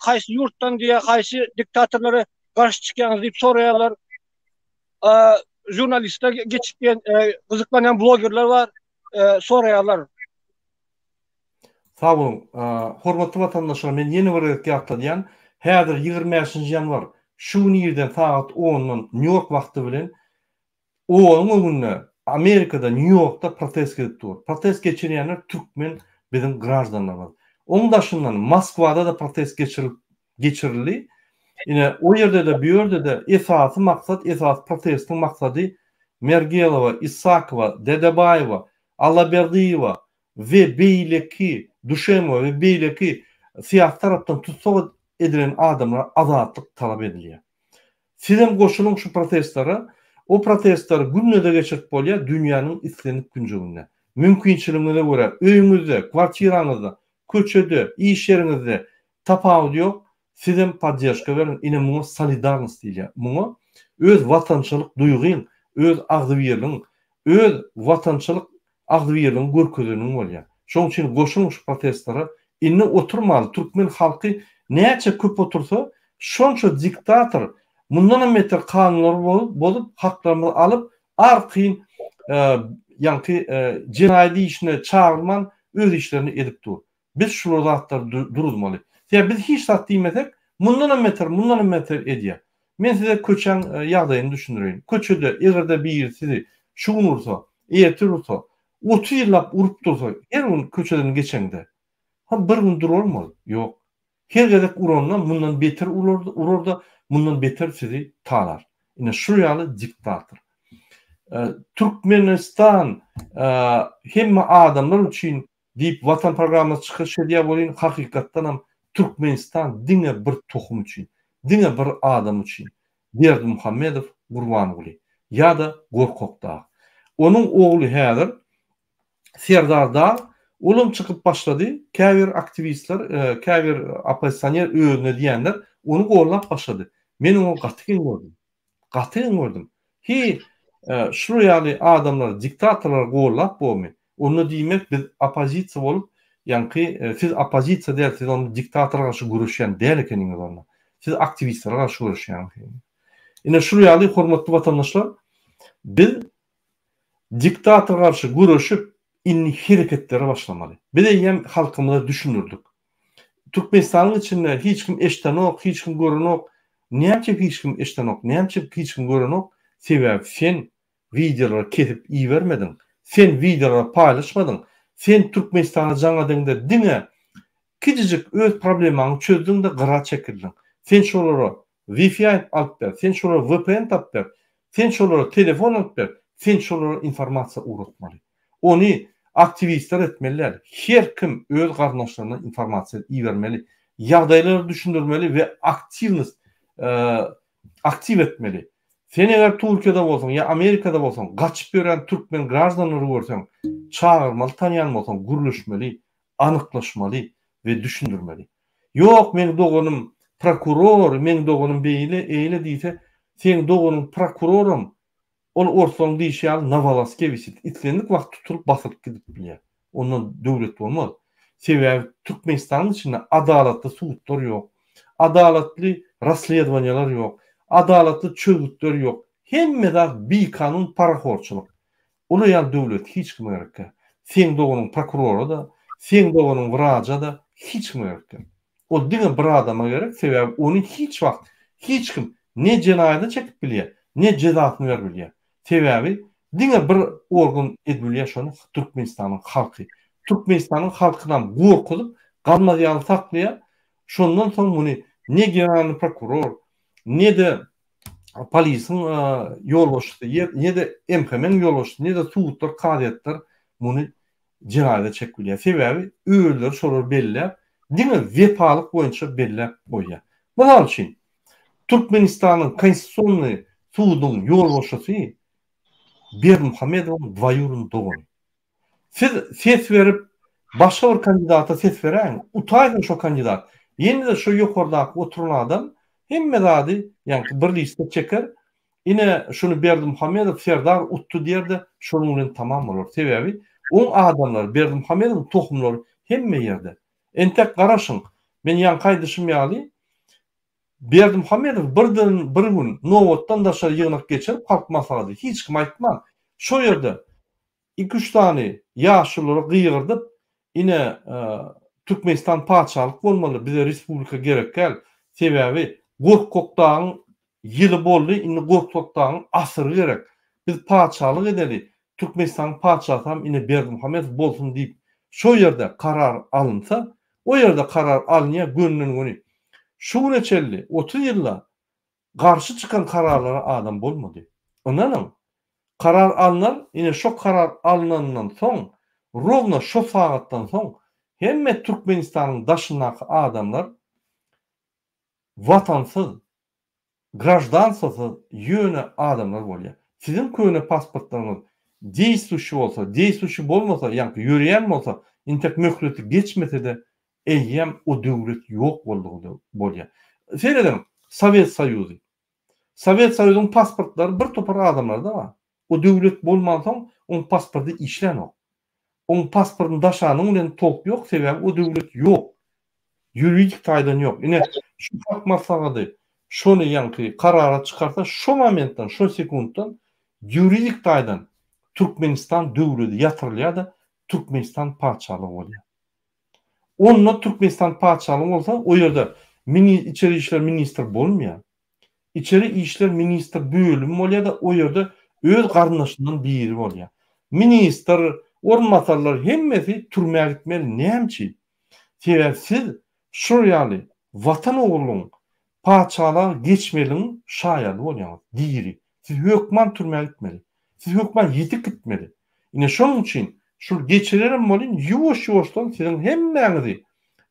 kaysi yurttan diye kaysi diktatörlere karşı çıkýanyz diýip sorayalar. jurnalistler geçipken kızıklanan bloggerlar var. Sorayalar. Sağ olun. Hormatly vatandaşlar, men yeni bir ýatladaýan. Häzir 25-nji ýanwar şu ýerden saat 10-dan New York wagty bilen oňa günne Amerikada New Yorkda protest edip dur. Protest geçirýänler türkmen bizim graždanlar. Oňdaşyndan Moskwada da protest geçirildi. Ine o ýerde de bu ýerde de esasy maksat, esas protestiň maksady Mergelova, Isakova, Dedebayewa, Allaberdiýewa we beýleki Duşemow we beýleki siyasi tarapdan tutsak edilen adamlar azatlyk talap edilýär. Sizem goşulyň şu protestlara, o protestleri günnede geçirip bolýar dünýäniň islenip günjeginde. Mümkinçiligine görä öýüňizde, kwartiraňyzda, köçede, iş ýeriňizde tapawut ýok. Sizem podдержка berin, ine muňa solidarnost diýilýär. Muňa öz watançylyk duýgyň, öz agdybirligiň, öz watançylyk agdybirligiň görkeziniň bolýar. Şoň üçin goşulyň şu protestlara inne oturmaly. Türkmen halky näçe köp otursa, şonça diktator mundan meter kanunlar bolup haklaryny alyp arkyn ýanky jenaýat işine çağırman öz işlerini edip dur. Biz şu zatlar durulmaly. Ya biz hiç zat diýmesek, mundan meter edýär. Men size köçen ýagdaýyny düşündireyim. Köçede egerde bir sizi şuňursa, eýetirse, 30 ýyllap urup dursa, her gün köçeden geçeňde. Bir gün durulmaly. Ýok. Her gedek urandan mundan beter urarda, mundan beter sizi talar. Ine şu ýaly diktator. Türkmenistan hemme adamlar üçin diýip watan programmasy çykyşydýar bolýan, hakykatdan ham Türkmenistan diňe bir tohum üçin, diňe bir adam üçin. Berdimuhammedow Gurbanoğlu ya da Gorkokda. Onun oğlu häzir Serdarda olum çıkıp başladı. Käbir aktivistler, käbir opozisyoner öňüne diýenler onu gollap başladı. Men onu gatyň gördüm. Şu ýaly adamlar, diktatorlar gollap bolmy. Onu diýmek biz opozisiýa bolup, ýanky siz opozisiýa dälsiz, onu diktatora garşy görüşýän däl ekeniňiz onu. Siz aktivistlara garşy görüşýän. Ine şu ýaly hormatly vatandaşlar, biz diktatora garşy görüşüp inni hereketlere başlamaly. Biz hem halkymyza düşünürdik. Türkmenistanyň içinde hiç kim eşdenok, hiç kim görenok, näçe hiç kim eşdenok, näçe hiç kim görenok, sebäp sen videolar kesip iyi vermedin. Sen videolar paylaşmadın. Sen Türkmenistana jaňadyňda diňe kijijik öz problemaňy çözdüň de gyra çekildin. Sen şolara Wi-Fi alyp ber, sen şolara VPN tap ber, sen şolara telefon alyp ber, sen şolara informasiýa uratmaly. Onu aktivistler etmeliler. Her kim öz garnaşlaryna informasiýa iyi vermeli, ýagdaýlary düşündirmeli we aktiv etmeli. Sen eger Türkiýede bolsaň ya Amerikada bolsaň, gaçyp beren türkmen graždanlary görseň, çağırmaly, tanıyan bolsaň, gürleşmeli, anyklaşmaly we düşündirmeli. Ýok, men dogunum prokuror, men dogunum beýle, eýle diýse, sen dogunum prokurorum, ol ortaň diýşýär Novolaskevich, itlenlik wagt tutup basyp gidip bilýär. Ondan döwlet bolmaz. Sebäbi Türkmenistanyň içinde adalatly suwutlar ýok, adalatly rasledowaniýalar ýok. Adalatly çögütler ýok. Hemme bir kanun paraxorçylyk. Onu ýa döwlet hiç kim gerek. Sen dogunun prokuroru da, sen dogunun wraja da hiç kim gerek. O diňe bir adama gerek, sebäbi onu hiç wagt hiç kim ne jenaýaty çekip bilýär, ne jezasyny berip bilýär. Sebäbi diňe bir organ edilýär şonu Türkmenistanyň halky. Türkmenistanyň halkydan gorkup, galmaýaly saklaýar. Şondan soň muny ne generaly prokuror, ne de polisin ýolbaşçysy, ne de MHM-niň ýolbaşçysy, ne de suwutlar, kadiýetler muny jenaýata çekilýär. Sebäbi öýler şolar belläp, diňe wepalyk boýunça belläp goýýar. Bular üçin Türkmenistanyň konstitusiýony suwudyň ýolbaşçysy Berdimuhammedow dwaýurun dogun. Siz ses verip başga bir kandidata ses beräň, utaýdyň şo kandidat. Ýene de şo ýokardaky oturan adam hemme zady, ýani bir liste çeker. Ine şunu Berdimuhammedow Serdar uttu diýerde, şonuň bilen tamam bolar. Sebäbi o adamlar Berdimuhammedow tohumlary hemme ýerde. Entek garaşyň. Men ýan gaýdyşym ýaly Berdimuhamedov bir gün Novotdan daşa yığınak geçirip kalkmasadı. Hiç kim aytmaz. Şo yerde 2-3 tane yaşlıları gıyırdıp yine Türkmenistan paçalık bolmaly, bize respublika gerek gel. Sebebi Gorkokdağın yılı boldy, indi Gorkokdağın asırı gerek. Biz paçalık edeli. Türkmenistan paçalığı tam yine Berdimuhamedov bolsun deyip şo yerde karar alınsa, o yerde karar alınıya gönlünü. Şu reçelli 30 yılla karşı çıkan kararlara adam bolmadı. Ondan karar alınar, yine şu karar alınandan son, rovna şu saattan son, hemme Türkmenistan'ın daşındaki adamlar vatansız, grajdansız yöne adamlar bolýar. Sizin köýne pasportlarınız действующий bolsa, действующий bolmasa, yani yürüyen bolsa, intek möhleti geçmese de eýýem o döwlet ýok bolýar. Seyredin, Sovet Soýuzy. Sovet Soýuzynyň pasportlary bir topar adamlarda var. O döwlet bolmansoň, on pasporty işlenok. On pasportyny daşanyň bilen tok ýok, sebäbi o döwlet ýok. Ýuridik taýdan ýok. Ine şu fakmaslagady, şonu ýanky karara çykarsa, şu momentdan, şu sekunddan ýuridik taýdan Türkmenistan döwleti ýatyrylýar, Türkmenistan paçalygy bolýar. Onunla Türkmenistan paçalygy bolsa, o ýerde İçeri İşler Ministri bolmaýar. İçeri İşler Ministri bölüm bolýar da, o ýerde öz garnaşyndan biri bolýar. Ministr, ornmatarlar hemmesi türmäge gitmeli. Näçe? Sebäbi siz şu ýaly watan ogluň paçalyğa geçmeliň şaýady bolýar. Diri. Siz hökman türmäge gitmeli. Siz hökman ýetip gitmeli. Ine şonuň üçin şu geçirerim bolýan ýuwaş-ýuwaşdan sizin hemmäňizi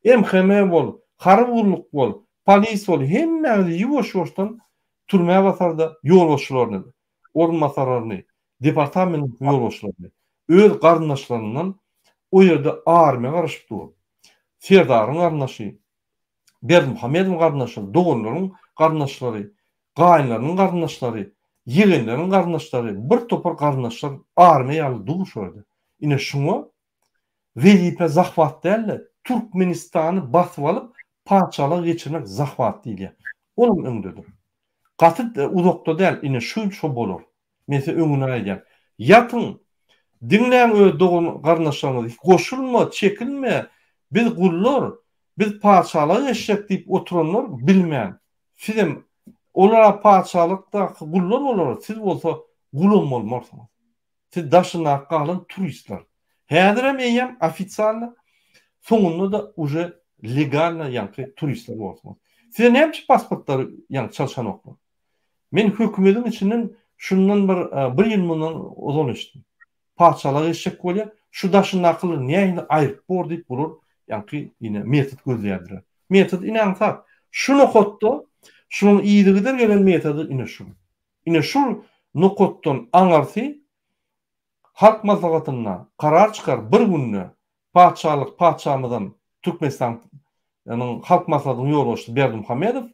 MHM bol, harwurluk bol, polis bol, hemmäňizi ýuwaş-ýuwaşdan türmäge basarda ýolbaşçylaryny, ornmatarlaryny, departament ýolbaşçylaryny öz garnaşlaryndan o ýerde armiýa garaşyp dur. Serdaryň garnaşy, Berdimuhamedowyň garnaşy, doganlaryň garnaşlary, gaýynlaryň garnaşlary, ýegenleriň garnaşlary, bir topar garnaşlar armiýa ýaly duşurdy. Ine şuňa welipe zahvat däl, Türkmenistany basyp alyp paçalyk geçirmek zahvat diýilýär. Onuň öňündedir. Gaty uzakda däl, ine şu bolar. Mesela öňüne aýdýar. Ýatyn, dinläň öz dogan garnaşlaryňyzy, goşulma, çekilme. Biz gullar, biz paçalyk eşek diýip oturanlar bilmän. Sizem olara paçalykda gullar bolar, siz bolsa gulam bolmarsyňyz. Siz daşyna galan turistler. Häzir hem eýem ofitsialny, soňunda da uje legalna ýanky turistler bolsun. Siz näçe pasportlar ýanky çalşan oklar. Men hökümetiň içinden şundan bir ýyl mundan ozon eşitdim. Paçalyk eşek bolýar, şu daşyna akyly näýini aýryp bor diýip bolur, ýanky ine metod gözleýärdir. Metod inansak, şunu hotdo, şunun iýdigidir gelen metody ine şu. Ine şu nokotdan aňarsy halk maslahatyna karar çykar bir günne paçalydan Türkmenistan ýanyň halk maslahatynyň ýolbaşçysy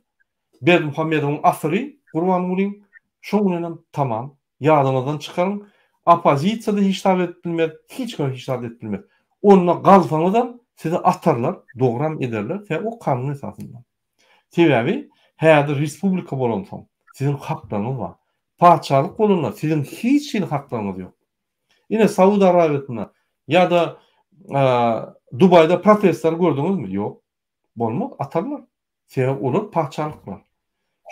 Berdimuhamedowyň asyry Gurban Guling şoňundan tamam ýadymyzdan çykaryň. Opozisiýada hiçbir etbilmez, hiç kim hiçbir etbilmez. Onunla galsaňyzdan sizi atarlar, dogram ederler ve o kanun esasında. Sebebi häzir respublika bolansoň sizin haklarınız var. Paçalyk bolanlar sizin hiç haklarınız yok. Yine Saudi Arabiýasyna ya da Dubay'da protestler gördünüz mü? Yok. Bolmaz, atarlar. Sebäbi olar paçalyklar.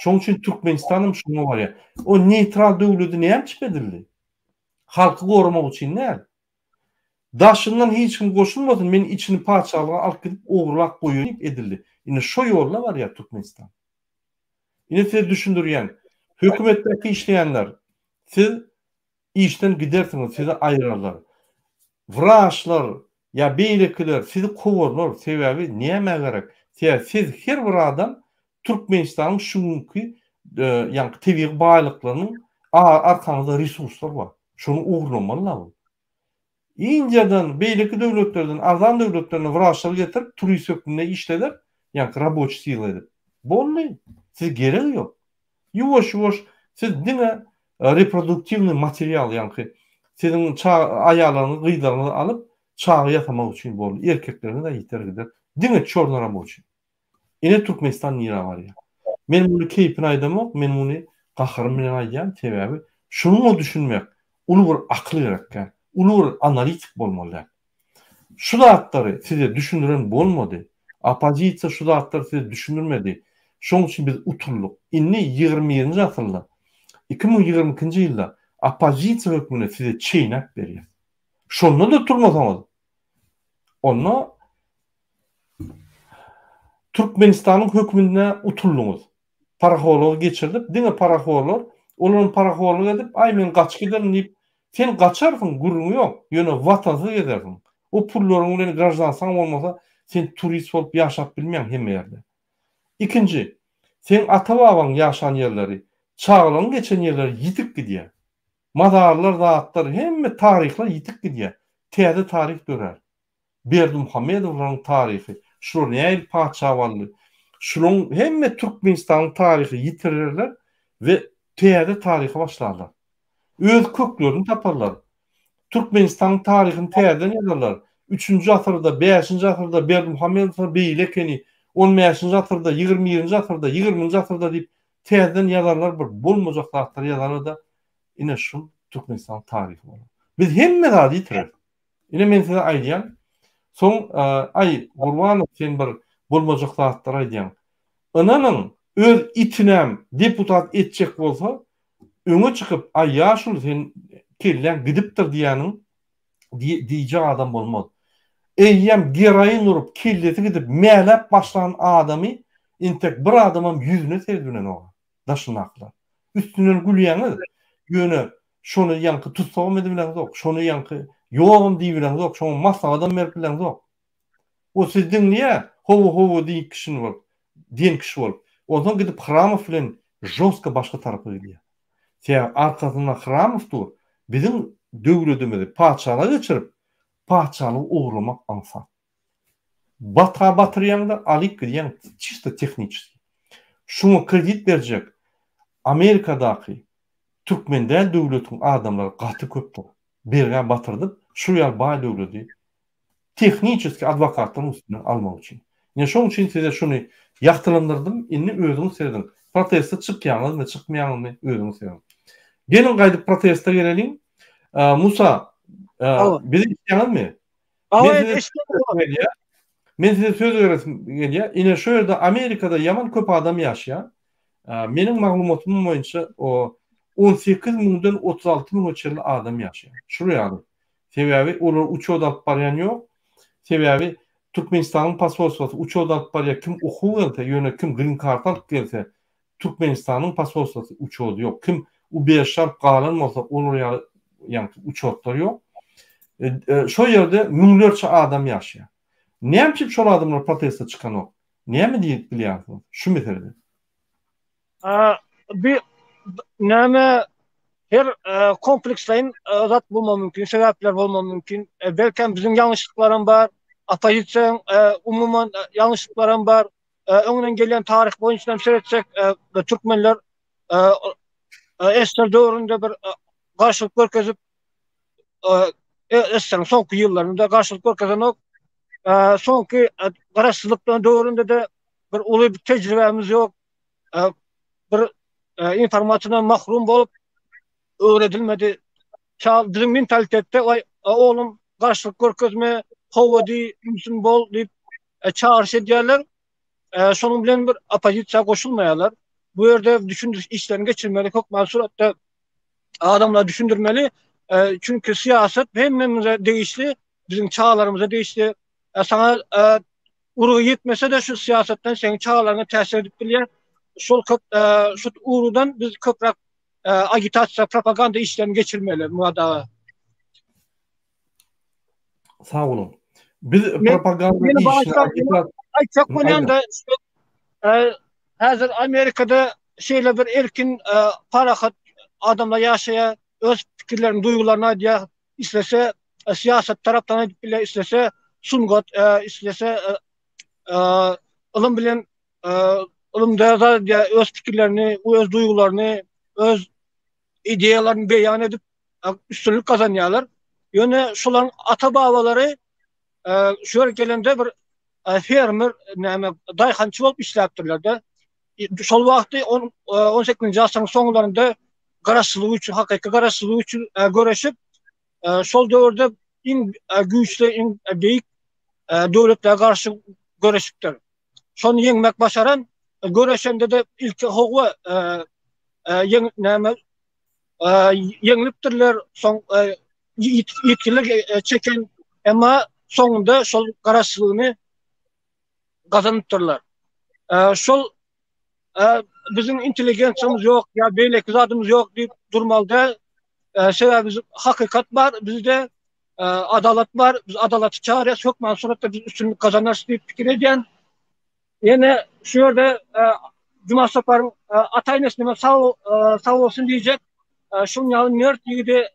Şoň üçin Türkmenistanyň şuňa bar ya. O neutral döwleti näme çypedildi? Halky gorumak üçin näme? Daşyndan hiç kim goşulmasın, men içini paçalyğa alyp gidip ogurlak goýup edildi. Ine şo ýollar var ya Türkmenistan. Ine siz düşündürýän, hökümetdeki işleýänler, siz işten gidersiňiz, sizi aýrarlar. Wraçlar ya beýlekiler sizi kowarlar, sebäbi näme gerek? Siz her bir adam Türkmenistanyň şuňky ýanky tebiğ baýlyklarynyň arkaňyzda resurslar var. Şonu ugrulamaly. İnceden beýleki döwletlerden, azan döwletlerine wraçlar getirip turist hökmünde işleder, ýanky raboçy sila edip. Bolmaý. Siz gerek ýok. Ýuwaş-ýuwaş siz diňe reproduktiwny material ýanky sizin aýalaryňyzy, gyýdlaryňyzy alyp çağı ýasamak üçin boldy. Erkeklerine de ýeter gider. Diňe çornara bolýar. Ine Türkmenistan nira var ya. Men bunu keypini aýdamak, men bunu gahrym bilen aýdýan sebäbi şunu düşünmek, ulu bir akly gerekken, ulu bir analitik bolmaly. Şu zatları size düşündüren bolmady. Opozisiýa şu zatları size düşündürmedi. Şoň üçin biz uturluk. Inni 20-nji asyrda 2022-nji ýylda opozisiýa hökmüne size çeýnek berýär. Şonda da turmasaňyz. Onu Türkmenistanyň hökmüne uturluňyz. Paraxology geçirdik. Diňe paraxollar, olaryň paraxology edip, "Ay men gaç giderim" diýip, sen gaçarsyň, gurrun ýok. Ýöne watansa gidersiň. O pullaryň bilen garajdansaň bolmasa, sen turist bolup ýaşap bilmeň hemme ýerde. Ikinji, sen ata-babaň ýaşan ýerleri, çağlaryň geçen ýerleri ýitip gidýär. Mazarlar, zatlar, hemme taryhlar ýitip gidýär. Täze taryh dörer. Berdimuhammedowyň taryhy, şular näil paçawaly, şunun hemme Türkmenistanyň taryhy ýitirirler we täze taryhy başlarlar. Öz köklerini taparlar. Türkmenistanyň taryhyny täzeden ýazarlar. 3-nji asyrda, 5-nji asyrda Berdimuhammedow beýlekeni, 15-nji asyrda, 20-nji asyrda, 20-nji asyrda diýip täzeden ýazarlar, bir bolmajak zatlar ýazarlar da ine şu Türkmenistan taryhy bolar. Biz hemme zady ýitirer. Ine men size aýdýan, soň ay Gurbanow sen bir bolmajak zatlar aýdýan. Ananyň öz itinem deputat etjek bolsa, öňe çykyp, "Ay ýaşul sen kellen gidipdir" diýäniň diýje adam bolmaz. Eýýem geraýyn urup kelleti gidip mäläp başlanan adamy intek bir adamam ýüzüne sezgünen oga. Daşynaklar. Üstünden gülýäňiz, ýöne şonu ýanky tutsagym edibilen zok, şonu ýanky ýogum diýibilen zok, şonu maslahadan berpilen zok. O sizdiň niýe howo diýip kişini bol, diýen kişi bol. Ondan gidip Hramow bilen joska başga tarapy gidýär. Sen arkasynda Hramow dur. Bizim döwletimizi paçalyk geçirip, paçalyk uğramak ansa. Batyrýanda alyp gidýän çysta tehnikçi. Şunu kredit berjek. Amerikadaky Türkmenden döwletiň adamlary gaty köpdir. Bergen batyrdyp, şu ýal baý döwleti tehnikçi adwokatlaryň üstüne almak üçin. Ne şoň üçin size şunu ýaktylandyrdym, inni özüň serdim. Protestde çykýanyňmy, çykmaýanyňmy özüň serdim. Gelin gaýdyp protestde gelelim. Musa, bizi isýanmy? Men size söz öğretim gelýär. Ine şu ýerde Amerikada ýaman köp adam ýaşaýar. Meniň maglumatym boýunça o 18.000-den 36.000 çerli adam ýaşaýar. Şu ýaly. Sebäbi olar uçow alyp barýan ýok. Sebäbi Türkmenistanyň pasportçysy uçow alyp barýar, kim okuw gelse, ýöne kim green card alyp gelse, Türkmenistanyň pasportçysy uçow ýok. Kim u beşar galan bolsa, olar ýa uçowlar ýok. Şo ýerde müňlerçe adam ýaşaýar. Näme şol adamlar protestde çykan ok? Näme diýip bilýärsiň? Şu meselede. Bir näme her komplekslerin zat bolmamy mümkin, sebäpler bolmamy mümkin. Belki bizim ýalňyşlyklarym bar, opozisiýaň umumyň ýalňyşlyklarym bar. Öňden gelen taryh boýunça seretsek, türkmenler Esser döwründe bir garşylyk görkezip, Esser'in soňky ýyllarynda garşylyk görkezen ok. Soňky garaşçylykdan döwründe de bir uly bir tejribemiz ýok. Bir informasiýadan mahrum bolup öwredilmedi. Bizim mentalitetde oğlum garşylyk görkezme, howady, ümsün bol diýip çağırş edýärler. Şonuň bilen bir opozisiýa goşulmaýarlar. Bu ýerde düşündürüş işlerini geçirmeli, hokman suratda adamlar düşündürmeli. Çünkü siyaset hemmemize değişti, bizim çağlarımıza değişti. Sana uruğu yetmese de şu siyasetten senin çağlarına tesir edip bilýär. Şu urudan biz köprak agitasiya, propaganda işlerini geçirmeli muhadağa. Sağ olun. Biz propaganda işini çok önemli. Hazır Amerika'da şeyle bir erkin parahat adamla yaşaya öz fikirlerini, duygularını diye istese siyaset taraftan edip bile istese sungot, istese ılım bilen ılımda diye öz fikirlerini, öz duygularını, öz ideyalarını beyan edip üstünlük kazanıyorlar. Yani şuların ata-babaları şu gelende bir fermer, dayhançı olup işleptirler de. şol wagty 18-nji asyryň soňlarynda garaşçylyk üçin, hakyky garaşçylyk üçin göreşip, şol döwürde iň güýçli, iň beýik döwletlerge garşy göreşipdir. Şonu ýeňmek başaran göreşende de ilk howa ýeňlipdirler, soň ýetkilik çeken, emma soňunda şol garaşçylygyny gazanypdyrlar. Şol bizim inteligensiýamyz ýok, ýa beýleki zadymyz ýok diýip durmalda. Sebebi bizim hakykat bar, bizde adalat bar, biz adalaty çağırýas, hökmen suratda biz üstünlük kazanarys diýip pikir edýän. Ýene şu ýerde Juma Saparyň ata-enesine sag bolsun diýjek. Şuň ýaly nert ýigide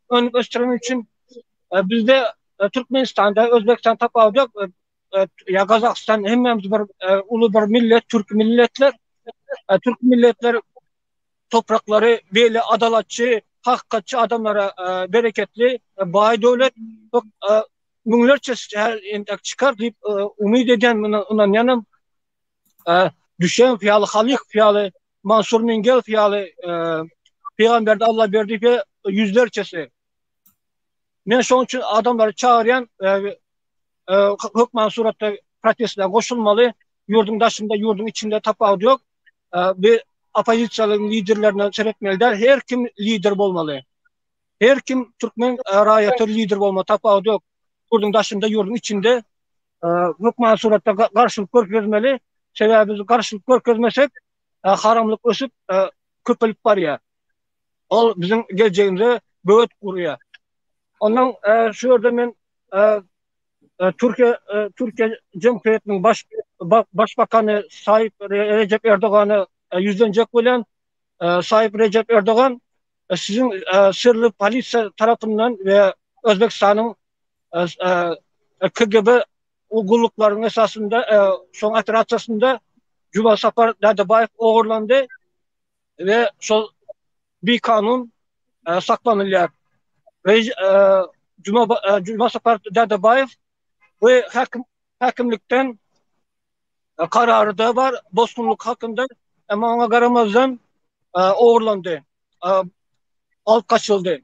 ön gösteren üçin bizde Türkmenistanda, Özbekistan tapawdy ýok. Ya Kazakistan hemmemiz bir ulu bir millet, Türk milletler. Türk milletler toprakları böyle adalatçı, hakikatçı adamlara bereketli, baý döwlet müňlerçe çıkar diýip umyd edýän ondan ýanam düşen fiýaly, Halik fiýaly, Mansur Mingel fiýaly peýgamberde Allah berdiği yüzlerçesi. Men şoň üçin adamlary çağırýan hökmen suratda protestler goşulmaly, ýurdun daşynda, ýurdun içinde tapawdy ýok. Bir opozisiýalyň liderlerine seretmeliler. Her kim lider bolmaly. Her kim Türkmen raýaty lider bolma tapawdy ýok. Ýurdun daşynda, ýurdun içinde hökmen suratda garşylyk görkezmeli. Sebebi biz garşylyk görkezmesek haramlyk ösüp köpelip barýar. Ol bizim geleceğimize böwet gurýar. Ondan şu ýerde men Türkiye Cumhuriyeti'nin başbakanı Tayyip Recep Erdoğan'ı yüzlenecek bilen Tayyip Recep Erdoğan sizin sırlı polisiya tarafından ve Özbekistan'ın KGB uyguluklarının esasında son operasyasında Juma Sapar Dadabayev oğurlandı ve bir kanun saklanılıyor. Ve Juma Sapar Dadabayev ve hakimlikten kararı da var bozgunluk hakkında, ama ona garamazdan oğurlandı, alıp kaçıldı.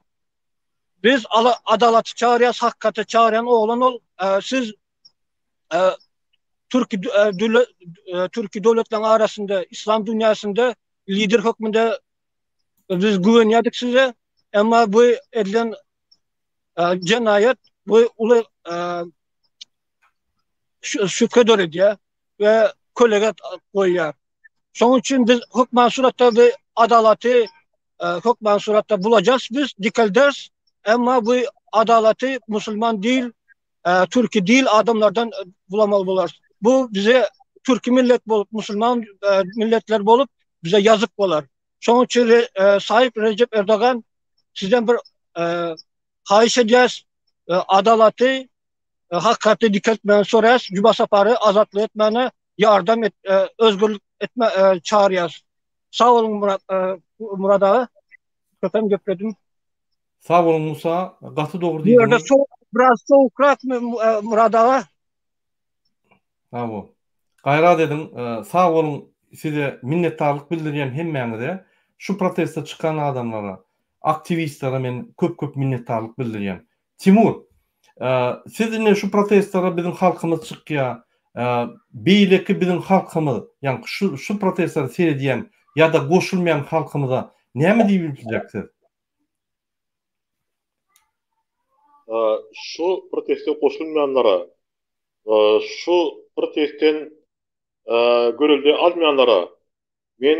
Biz adalatı çağırıyaz, hakikati çağıran oğlan ol. Siz Türkiye devletlerinin arasında, İslam dünyasında lider hükmünde biz güveniyorduk size, ama bu edilen cinayet, bu ulu şükreder ediyor ve köleget koyuyor. Son için biz hükmen suratta ve adalatı hükmen suratta bulacağız, biz dikilderiz, ama bu adalatı Müslüman değil, Türkiye değil adamlardan bulamalı bular. Bu bize Türkiye millet bolup, Müslüman milletler bolup bize yazık bolar. Son için Tayyip Recep Erdoğan sizden bir hayiş edeceğiz, adalatı hakikati dikiltmeni sorayız, Juma Saparı azatlı etmeni, yardım et, özgürlük etme çağırıyız. Sağ olun Murat ağa. Köpem göpredim. Sağ olun Musa. Gatı doğru değil. Burada biraz soğukrak mı Murat ağa? Tamam. Gayrat edin. Sağ olun, size minnettarlyk bildirýän hemmäňize. Şu proteste çıkan adamlara, aktivistlere men köp minnettarlyk bildirýän. Timur, sizinle şu protestlere bizim halkımız çykýar. Beýleki bizim halkımız, yani şu protestleri seyredýän ya da goşulmayan halkımıza näme diýip bildirýäksiz? Şu proteste koşulmayanlara, şu protesten görüldi almayanlara men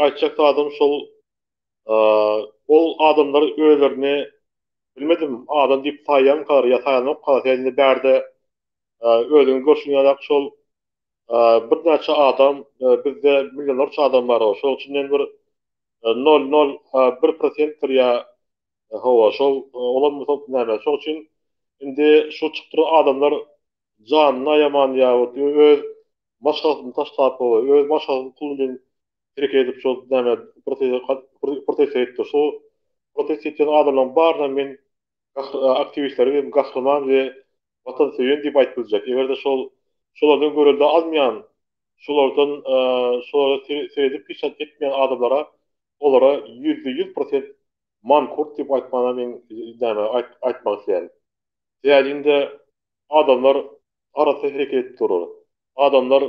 aýtjak adam şol ol adamlar öýlerini bilmedim, adam diýip taýýan kadar ya taýanok kadar ýa-da berde özüni görşünýärek şol bir näçe adam, bizde milyonlarça adam bar, şol üçin bir 0,01% ýa hawa şol olan mutlak näme. Şol üçin indi şu çykdyr adamlar janyna ýaman ýa-da öz maşgalyny taşlap, öz maşgalyny kullanýan terk edip şol näme protest etdi. Şol protest etýän adamlaryň baryna men aktivistleri gahrman we watan seýen diýip aýtdyjak. Egerde şolardan görüldi almayan şolardan seyredip pişat etmeyen adamlara olara %100% mankurt dip aytmana men aytmak istedim. Yani adamlar arası hareket edip durur. Adamlar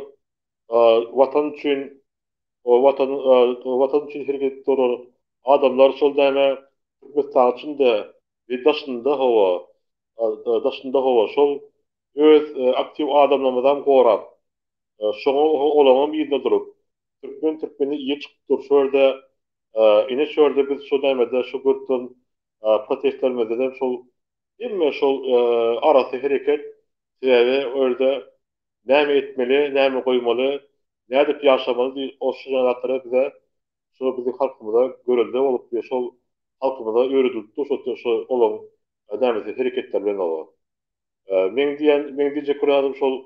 vatan için vatan için hareket edip durur. Adamlar şol däme Türkmenistan içinde ve daşında hava şol öz aktiv adamlardan gorap. Şoňa olama bir durup. Türkmeni iyi çıkıp şurada ine şurada biz şu dämede şu gurtun protestlermede de şol imme şol arasy hereket sebäbi orada näme etmeli, näme goýmaly, näde ýaşamaly diýip o şeýletlere bize şu bizim halkymyza görüldi bolup diýip şol halkymyza öýredildi. Şu olan näme hereketler bilen ol. Men diýjek guradım şol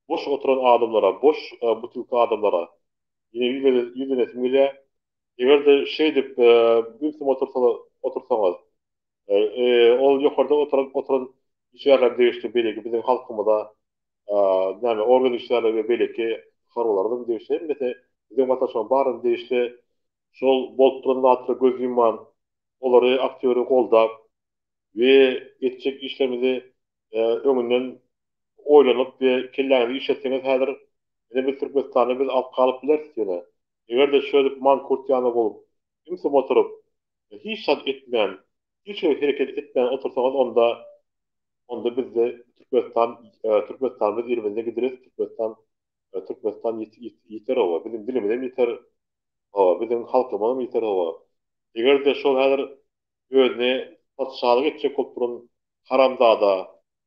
boş oturan adamlara, boş butulka adamlara yine yüzüne simile egerde şey dip bir otursaňyz ol ýokarda oturan işler değişti belki bizim halkymyza näme organ işleri we belki harwalardan değişti. Mete bizim vatandaşlar barın değişti. Şol bolup turan atry göz yuman olary aktýöri goldap we etjek işlerimizi öňünden oýlanyp we kelläňizi işletseňiz häzir biz Türkmenistany biz alyp galyp bilersiz ýene. Egerde şöyle mankurt ýany bolup, kimse oturup hiç şat etmeyen, hiç hareket etmeyen otursaňyz onda bizde Türkmenistan biz ýerinde gideriz. Türkmenistan ýeter owa, bizim dilimizden ýeter owa, bizim halkymyz ýeter owa. Egerde şol häzir özüne patşalyk etjek bolup duran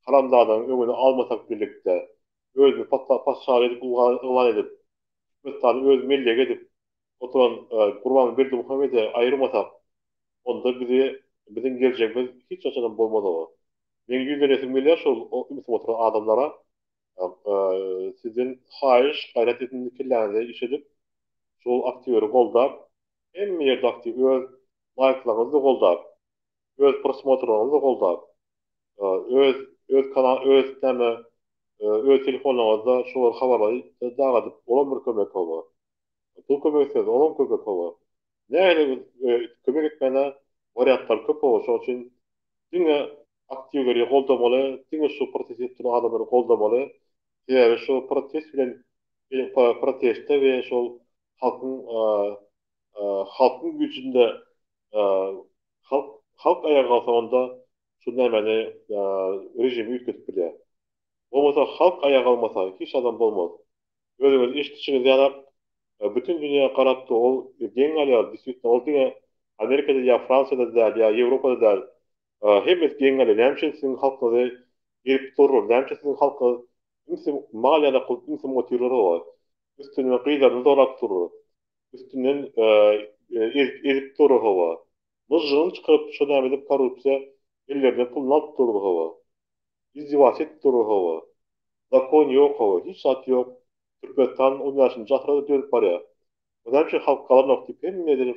haramdadan öňüne almasak birlikde özüni patşalyk ulan edip Türkmenistan'ı öz millige edip oturan Kurban Berdimuhamed'e ayırmasak onda bizim geleceğimiz hiç açıdan bolmaz o. Men yüzlenesim milyar şol o bizim oturan adamlara sizin haýyş gayret etdiklerinizi iş edip şol aktýöri goldap hem ýerde aktiv öz laýyklaryňyzy goldap öz prosmotraňyzy goldap öz kanal öz näme öz telefonlarınızda şu habarları dağıtıp olan bir kömek olur. Bu kömeksiz olan kömek olur. Yani kömek etmene variantlar köp olur. Şu için dinle aktivleri koldamalı, dinle şu protest ettiğin adamları koldamalı. Yani şu protest bilen proteste ve şu halkın gücünde halk ayağa kalsamanda şu nemeni rejimi yükletip bile. Olmasa halk ayağa kalmasa hiç adam olmaz. Özümüz işçisiniz yanap bütün dünya karattı ol gen alıyor. Ol diye Amerika'da ya Fransa'da da ya Avrupa'da da hepimiz gen alıyor. Nemçin sizin halkınızı gelip durur. Nemçin sizin halkı kimse maliyada kılıp kimse motivleri var. Üstünden kıyılarını dolap durur. Üstünden ezip durur hava. Mızrığını çıkarıp şu devam edip korrupsiya ellerine pulunu alıp durur hava. İzdivaset durur hava. Zakon yok hava. Hiç saat yok. Türkmenistan 10 yaşını jatradı dönüp var ya. Ondan için halk kalan nokta hem ne edelim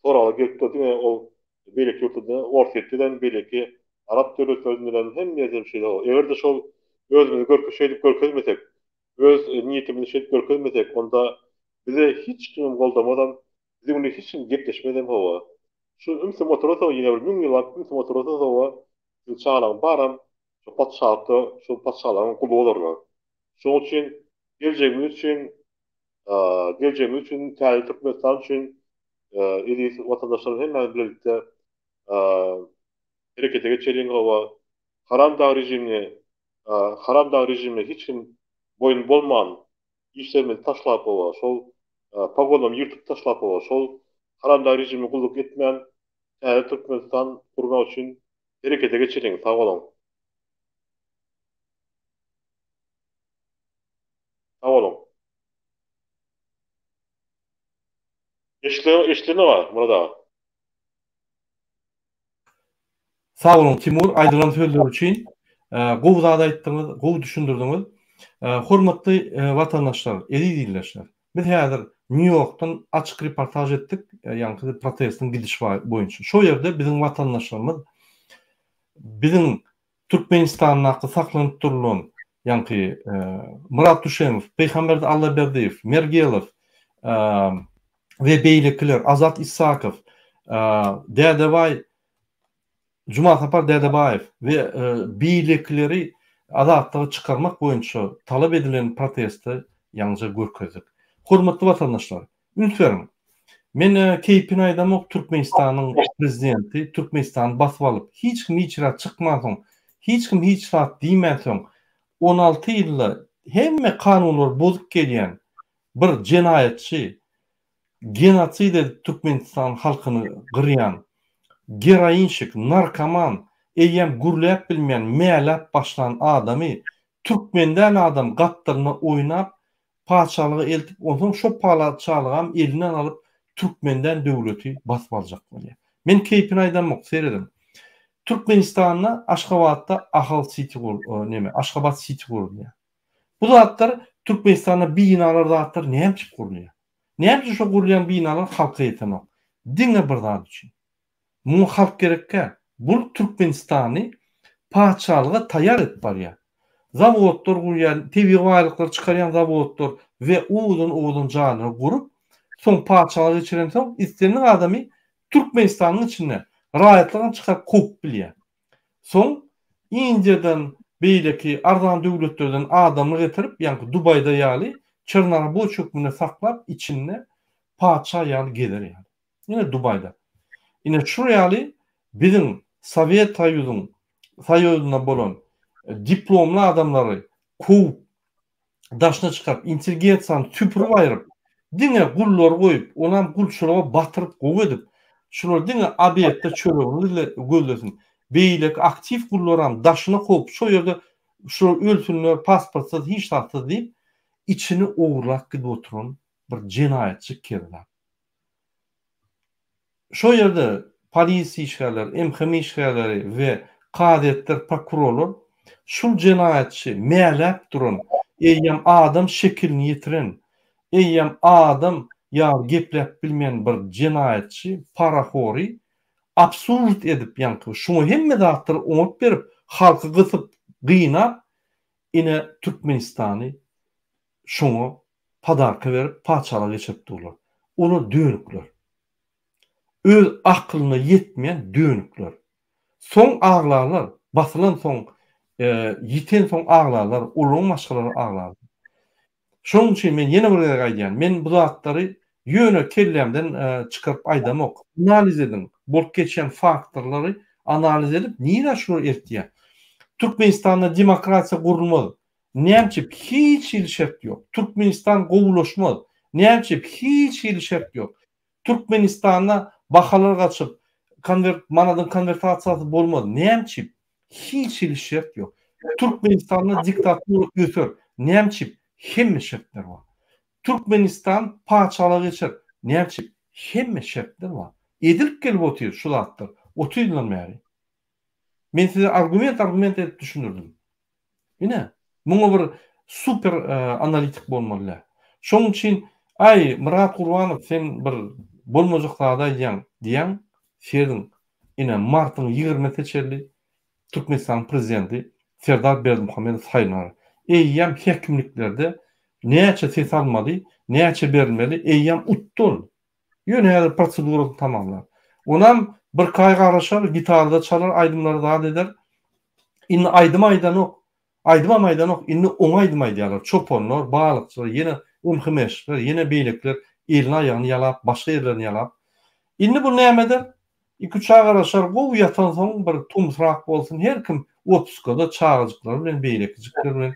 soralı gelip de o belki yurtunda Orset'ten belki Arap dövlet sözünden hem ne edelim şey o. Eğer de şol özümüzü görkezmesek, öz niyetimizi görkezmesek onda bize hiç kim goldamadan bize bunu hiç gepleşmeden hava. Şu ümse motorata yine bir gün yıllar ümse motorata hava çağıran baram şu patşaların kulu olurlar. Şunun için geleceğimiz için tali Türkmenistan için vatandaşların hemen birlikte harekete geçelim hava. Haram dağ rejimine hiç kim boyun bolman işlerimizi taşlap hava. Şol pagonum yırtıp taşlap hava. Şol haram dağ rejimine kulluk etmeyen tali Türkmenistan kurmak için harekete geçelim. Sağ olun. Sağ olun. İşli ne var burada? Sağ olun Timur, aýdylan sözler üçin. Gowy zat aýtdyňyz, gowy düşündirdiňiz. Hormatly watandaşlar, edi dinleşler. Biz häzir New York'tan açyk reportaj etdik, ýani protestin gidişi boýunça. Şo ýerde biziň watandaşlarymyz biziň Türkmenistanyň haqqy saklanyp durulan, Yankı Murat Düşenov, Peygamber Allaberdiyev, Mergelov ve beylikler Azat İshakov, Dədəbay, Cuma Tapar Dədəbayev ve beylikleri adatlığı çıkarmak boyunca talep edilen protesti yalnızca görkezdik. Hurmatlı vatandaşlar, ünitverim. Men keypin aydamok Türkmenistan'ın prezidenti, Türkmenistan'ı basıp alıp, hiç kim hiç rahat çıkmasın, hiç kim hiç rahat değilmesin, 16 yılla hemme kanunlar bozuk gelen bir cinayetçi, genotsid Türkmenistan halkını kırıyan, geroinşik, narkoman, eyyem gürlep bilmeyen, meğlep başlayan adamı, Türkmenden adam kaptırına oynap, paçalığı eltip, ondan şu paçalığım elinden alıp, Türkmenden devleti basıp alacak. Men keypin aydanmok seyredim. Türkmenistan'la Aşgabat'ta Ahal City Aşgabat City kuruluyor. Bu zatlar Türkmenistan'da binalar zatlar neyemçip kuruluyor. Neyemçip şu kurulayan binalar halka yeten o. Dinle bir daha için. Bunu halk gerekke. Bu Türkmenistan'ı paçalığa tayar et var ya. Zavodlar kuruyan, TV varlıkları çıkarayan zavodlar ve oğlun canını kurup son parçaları geçiren son istenen adamı Türkmenistan'ın içinde rahatlıkla çıkar kop biliyor. Son İnceden beyleki ardan devletlerden adamı getirip yani Dubai'da yali Çırnara bu çökmüne saklap içine parça yali gelir yani. Yine Dubai'da. Yine şuraya bizim Sovyet Soyuzuna bolan diplomlu adamları kovup daşına çıkarıp inteligensiyanı tüpürüp ayırıp dine gullar koyup onam gulçuluğa batırıp kovu edip şular dine abiyette çöreğini gözlesin. Beylek aktif gulloram daşına koyup şu yerde şu ölsünler pasportsuz hiç tahtı deyip içini uğurlak gidip oturun bir cinayetçi kirler. Şu yerde polisi işgaller, emhemi işgalleri ve kadetler, prokurorlar şu cinayetçi meğlep durun. Eyyem adam şekilini yitirin. Eyyem adam ya geplep bilmeyen bir cinayetçi, parahori absurd edip yankı. Şunu hemme dağıtır umut berip halkı kısıp kıynap yine Türkmenistan'ı şunu padarka verip paçala geçip dururlar. Onu dönükler. Öz aklına yetmeyen dönükler. Son ağlarlar, basılan son yiten son ağlarlar, ulun başkaları ağlarlar. Şunun için men yine buraya gaydiyan, men bu zatları yönü kellemden çıkarıp aydamok, analiz edin, bolup geçen faktörleri analiz edip, niye şunu ertiye? Türkmenistan'da demokrasiya kurulmadı. Nemçip hiç ilişep yok. Türkmenistan kovuluşmadı. Nemçip hiç ilişep yok. Türkmenistan'da bakalar kaçıp, manadın konvertasyası bolmadı. Nemçip hiç ilişep yok. Türkmenistan'da diktatörlük götür. Nemçip hemme şertler var. Türkmenistan paçalı geçer. Nemçip hemme şertler var. Edilip gelip otuyor şu zatlar. Otuyorlar meri. Men size argument edip düşünürdüm. Yine bunu bir super analitik bolmalı. Şonun için ay Murat Kurbanov sen bir bolmazıqlarda diyen serdin yine martın 20 teçerli Türkmenistan prezidenti Serdar Berdimuhamedov sayınar. Eyyam hekimliklerde neçe ses almalı, neçe verilmeli, eyyam uttul. Yöne prosedurunu tamamlar. Onam bir kayga araşar, gitarda çalar, aydımları da eder. İnne aydıma inne oňaydyma diýerler. Çoponlar, balıkçılar, yine umhymeşler, yine beýlekler elini ayağını yalap, başga yerlerini yalap. Inne bu näme 2 çağıraşar gowy yatan soň bir tumsrak bolsun, her kim otskada çağırjyklar bilen beýlekjikler bilen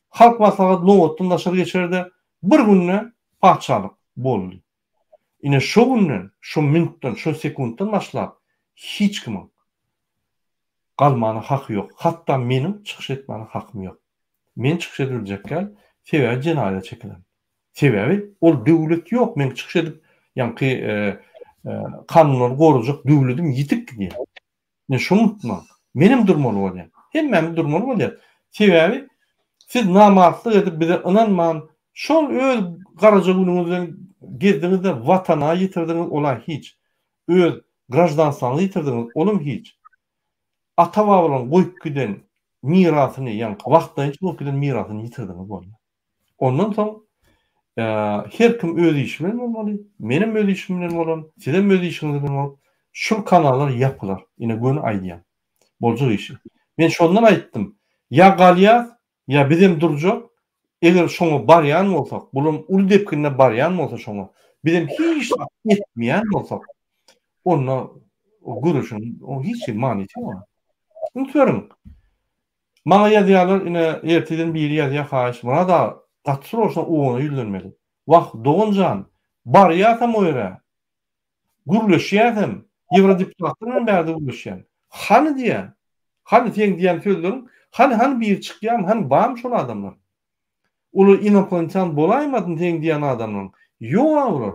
halk maslahat nowatdan daşary geçerde bir günne paçalyk boldy. Ine şu günden, şu minutdan, şu sekunddan başlap hiç kimin galmana hakkı yok. Hatta menim çıkış etmana hakkım yok. Men çıkış edilecekkel sebebi cinayet çekilen. Sebebi ol devlet yok. Men çıkış edip yani kanunları koruyacak devletim yitip gidiyor. Ne şunu unutma. Benim durmalı oluyor. Hem durmalı oluyor. Sebebi siz namartlık edip bize inanman şol öz garaja gününüzden gezdiğinizde vatana yitirdiğiniz olay hiç. Öz grajdansanlığı yitirdiğiniz olum hiç. Ata babalan koyup giden mirasyny, ýani wagtdan hiç bolmadan mirasyny ýitirdiňiz bolýar. Ondan soň her kim öz işi bilen bolmaly. Menim öz işim bilen bolan, sizem öz işiňiz bilen bolan. Şu kanallar yapylar. Ine gün aýdýan. Boljak işi. Men şondan aýtdym. Ya galyas, ya bizim durjak. Eger şoňa barýan bolsak, bulum ul depkinde barýan bolsa şoňa, bizim hiç etmeýän bolsak, onda guruşun o hiç manysy ýok. Unutmaryň. Maňa ýazýarlar, ine erteden biri ýazýar haýyş, mana da gatsyr olsa oňa ýüzlenmeli. Wagt dogunjan, barýatam o ýere. Gurulşýatam, Ýewrodeputatlaryň bäzi gurulşýan. Hany diýär? Hany teň diýen sözlerim, hany bir çykýan, hany bam şol adamlar. Ulu inopolitan bolaýmadyn teň diýen adamlaryň. Ýok olur.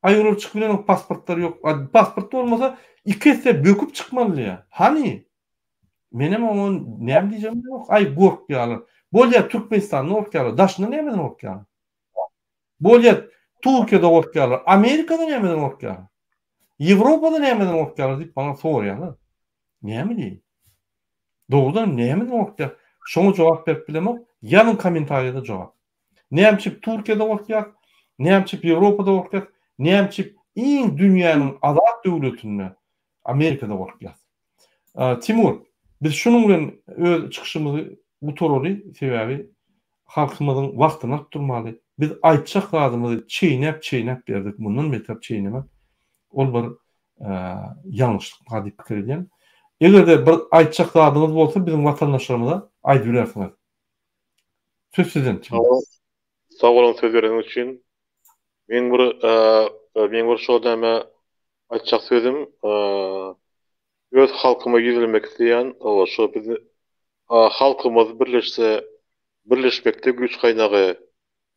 Aýryp çykmadan pasportlar ýok. Pasport bolmasa ikisi böküp çykmaly. Hani? Menem oňa näme diýjem ýok. Ay gorkýarlar. Bolýar Türkmenistanyň gorkýarlar. Daşyny näme gorkýarlar? Bolýar Türkiýede gorkýarlar. Amerikada näme gorkýarlar? Ýewropada näme gorkýarlar diýip bana sorýarlar. Näme diýip? Doğrudan näme gorkýar? Şoňa jogap berip bilemok. Ýalyn kommentariýada jogap. Näme Türkiýede gorkýar? Näme Ýewropada gorkýar? Näme iň dünýäniň azat döwletinde Amerikada gorkýar. Timur, biz şunun bilen öz çykyşymyzy bu toraly sebäbi halkymyzyň wagtyny tutmaly. Biz aýtjak gadymyzy çeýnep berdik. Mundan beter çeýnemek ol bir ýalňyşlyk diýip pikir edýän. Egerde bir aýtjak gadymyz bolsa bizim watandaşlarymyza aýdyp berýärsiňiz. Söz sizin. Sağ olun söz berýäňiz üçin. Men bir şodama aýtjak sözüm öz halkyma ýüzlenmek isleýän, şo biz halkymyz birleşmekde güç gaýnagy.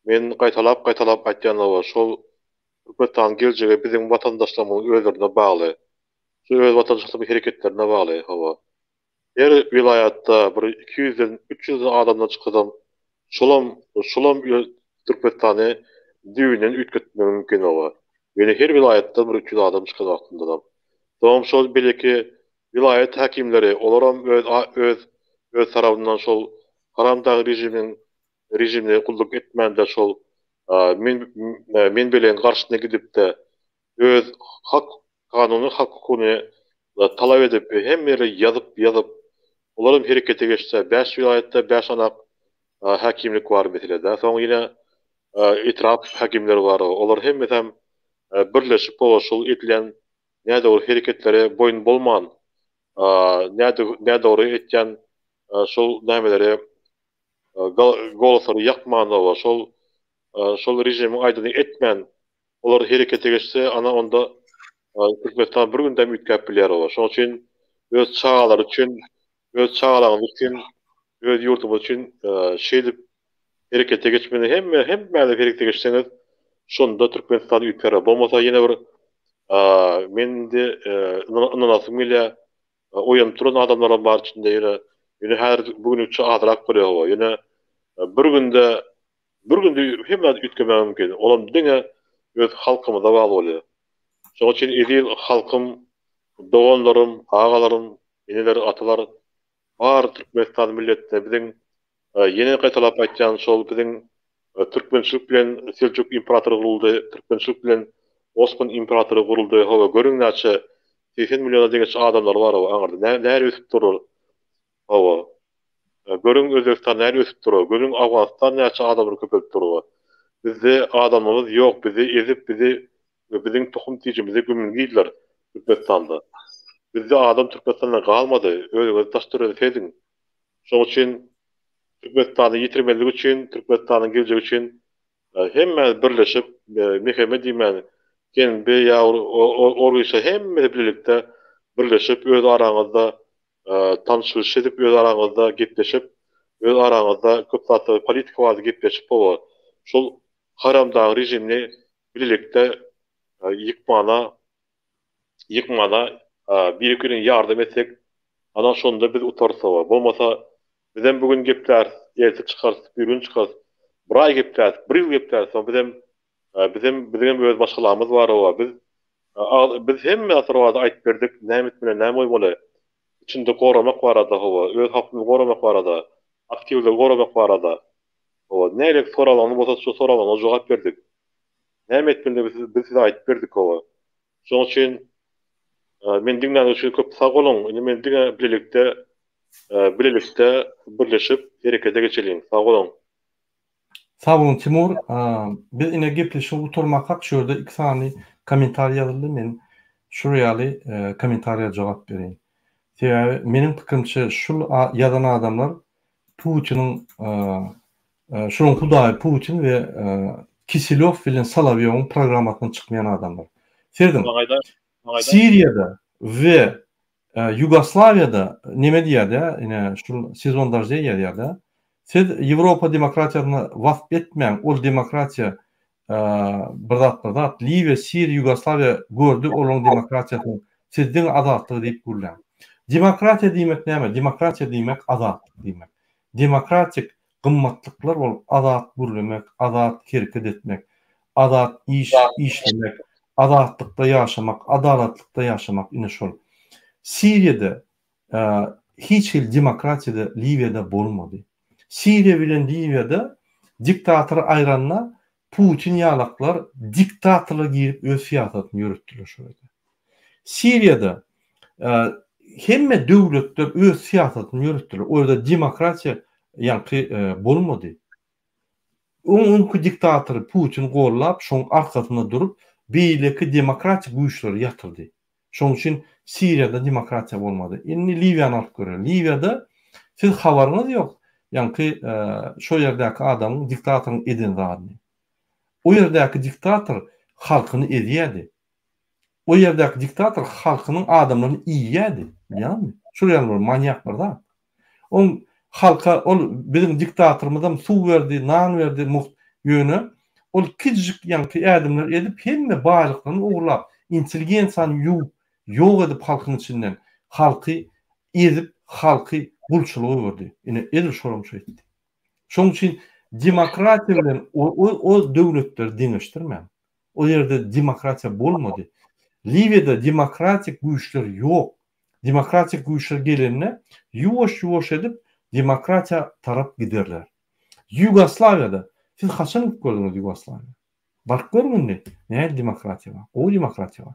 Men gaýtalap aýtýan şol hökümetin geljegi bizim watandaşlarymyň özlerine bagly. Şu öz watandaşlarymyň hereketlerine bagly. Her vilayatda bir 200-den 300 adamdan çykdym. Şolam Türkmenistany düýünden ütketmek mümkin olar. Ýöne her vilayatda bir 300 adam çykan wagtynda. Tamam şol belki vilayat hakimleri olaram öz tarabyndan şol haramdagy rejimine kulluk etmende şol men bilen garşyna gidip de öz hak kanuny hukuny talap edip hemmeri ýazyp olaram herekete geçse 5 vilayatda 5 anak hakimlik var meselede. Soň ýine etraf hakimleri var. Olar hemmem birleşip şol etilen näde o hereketlere boyun bolman, näde doğru etken şol nämeleri golasary ýakman we şol rejimi aýdyny etmen, olar herekete geçse ana onda Türkmenistan bir günde ütkep bilýär olar. Şoň üçin öz çağalary üçin, öz çağalaryň üçin, öz ýurtumyz üçin şeýdip herekete geçmeni hemme herekete geçseňiz şonda Türkmenistan ütkere. Bolmasa ýene bir mende inanasym gelýär. Oýan turan adamlar bar içinde ýene her bugün üçe adyrak bolýar. Ýene bir günde hemme ütkemek mümkin. Olam diňe öz halkymyza bagly bolýar. Şoň üçin edil halkym, doganlarym, agalarym, eneler, atalar bar Türkmenistan milletine biziň ýene gaýtalap aýtjan şol biziň Türkmençilik bilen Selçuk imperatory guruldy, Türkmençilik bilen Osman imperatory guruldy. Hawa görüň näçe 80 million degeç adamlar bar aňarda. Näre ösüp durur? Hawa. Görüň Özbekistan näre ösüp durur? Görüň Awganistan näçe adamlar köpelip durur? Bizde adamlarymyz ýok, bizi ezip biziň tohum tijimize gömülýärler Türkmenistanda. Bizde adam Türkmenistanda galmady, öýle taşdyryp edin. Şoň üçin Türkmenistany ýitirmelik üçin, Türkmenistanyň geljegi üçin hemme birleşip meheme diýmän, genbe ýa orýşa hemme birlikde birleşip öz araňyzda tanışyş edip, öz araňyzda gepleşip, öz araňyzda köp satly politika wazy gepleşip bolar. Şol haramdagy rejimni birlikde yıkmana bir-birine yardım etsek, ana şonda biz utarsa var. Bolmasa bizden bugün gepler, erti çıkar, bir gün çıkar, bir ay gepler, bir yıl gepler, sonra bizim öz başkalarımız var o. Biz hemme asırlarda ayıp verdik, näme etmeli, näme oýmaly. içinde goramak barada howa, öz haklyny goramak barada, aktivlik goramak barada. Howa nälik soralany bolsa şu soralana jogap berdik. Näme etmeli biz size aýdyp berdik howa. Şoň üçin men diňden üçin köp sag bolun. Men diňe bilelikde birleşip herekete geçelim. Sag bolun. Sağ olun Timur. Biz ine gepleşip oturmakak şurada iki saniye komentar yazıldı. Men şuraya komentarya cevap bereyim. Menin pikrimçe şu yazan adamlar Putin'in şunun Hudaý Putin ve Kisilov bilen Solovyov'un programatdan çıkmayan adamlar. Ferdim, Siriýada ve Yugoslavya'da neme diýär ine şu sezondarja ýerlerde siz Ýewropa demokratiýasyna wasp etmeň ol demokratiýa birdat Liviýa, Siriýa, Yugoslavy'a gördü olaň demokratiýasyny sizdiň azatlygy diýip gurlan. Demokratiýa diýmek näme? Demokratiýa diýmek azatlyk diýmek. Demokratik gymmatlyklar bol azat gurlamak, azat hereket etmek, azat işlemek, azatlykda ýaşamak, adalatlikda ýaşamak ine şol. Siriýada hiç il demokratiýada Liviýada bolmady. Siriýa bilen Liviýada diktator aýranna Putin ýalaklar diktatorlyk girip öz siýasatyny ýürütdiler şurada. Siriýada hemme döwletler öz siýasatyny ýürütdiler. Orada demokratiýa ýanky bolmady. Oňky diktator Putin gollap, şoň arkasynda durup beýleki demokratik güýçleri ýatyrdy. Şoň üçin Siriýada demokratiýa bolmady. Indi Liviýany alyp göreli. Liviýada siz habaryňyz ýok. Ýanky şo ýerdäki adamyň diktatorlyk eden zadyny. O ýerdäki diktator halkyny edýärdi. O ýerdäki diktator halkynyň adamlaryny iýýärdi. Ýani şu ýerler manýaklar da. On halka bizim diktatorymyzdan suw berdi, nan berdi ýöne. Ol kiçik ýanky ädimler edip hemme baýlyklaryny uğurlap, intelligensiýany ýok edip halkyň içinden halky edip halky bulçulugy berdi. Ine edil şorum şeýdi. Şoň üçin demokratiýa bilen o döwletler diňeşdirmän. O ýerde demokratiýa bolmady. Liviýada demokratik güýçler ýok. Demokratik güýçler gelenine ýuwaş edip demokratiýa tarap giderler. Yugoslavya'da siz haçan gördüňiz Yugoslavya'da? Bark görmündi. Näme demokratiýa bar? O demokratiýa bar.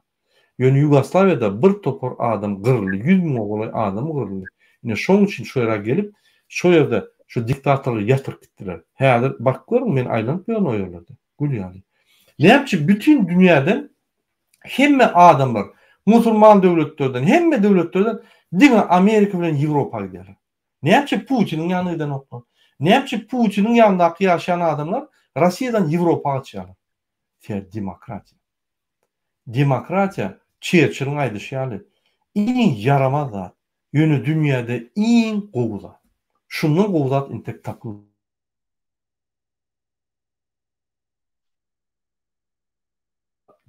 Ýöne Yugoslavya'da bir topor adam gyrly, 100 000 bolay adam gyrly. Ine şoň üçin şu ýere gelip, şu ýerde şu diktatorly ýatyryp gitdiler. Häzir bark görün men aýlanyp ýön o ýerlerde. Gülýärdi. Näçe bütün dünýäden hemme adamlar, musulman döwletlerden, hemme döwletlerden diňe Amerika bilen Ýewropa giderler. Näçe Putiniň ýanydan oplar? Näçe Putiniň ýanyndaky ýaşaýan adamlar Russiýadan Ýewropaga çygar? Demokratiýa. Demokratiýa Churchill'in aýdyşýaly. Iň yaramaz zat. Ýöne dünýäde iň gowy zat. Şundan gowy zat intek takıl.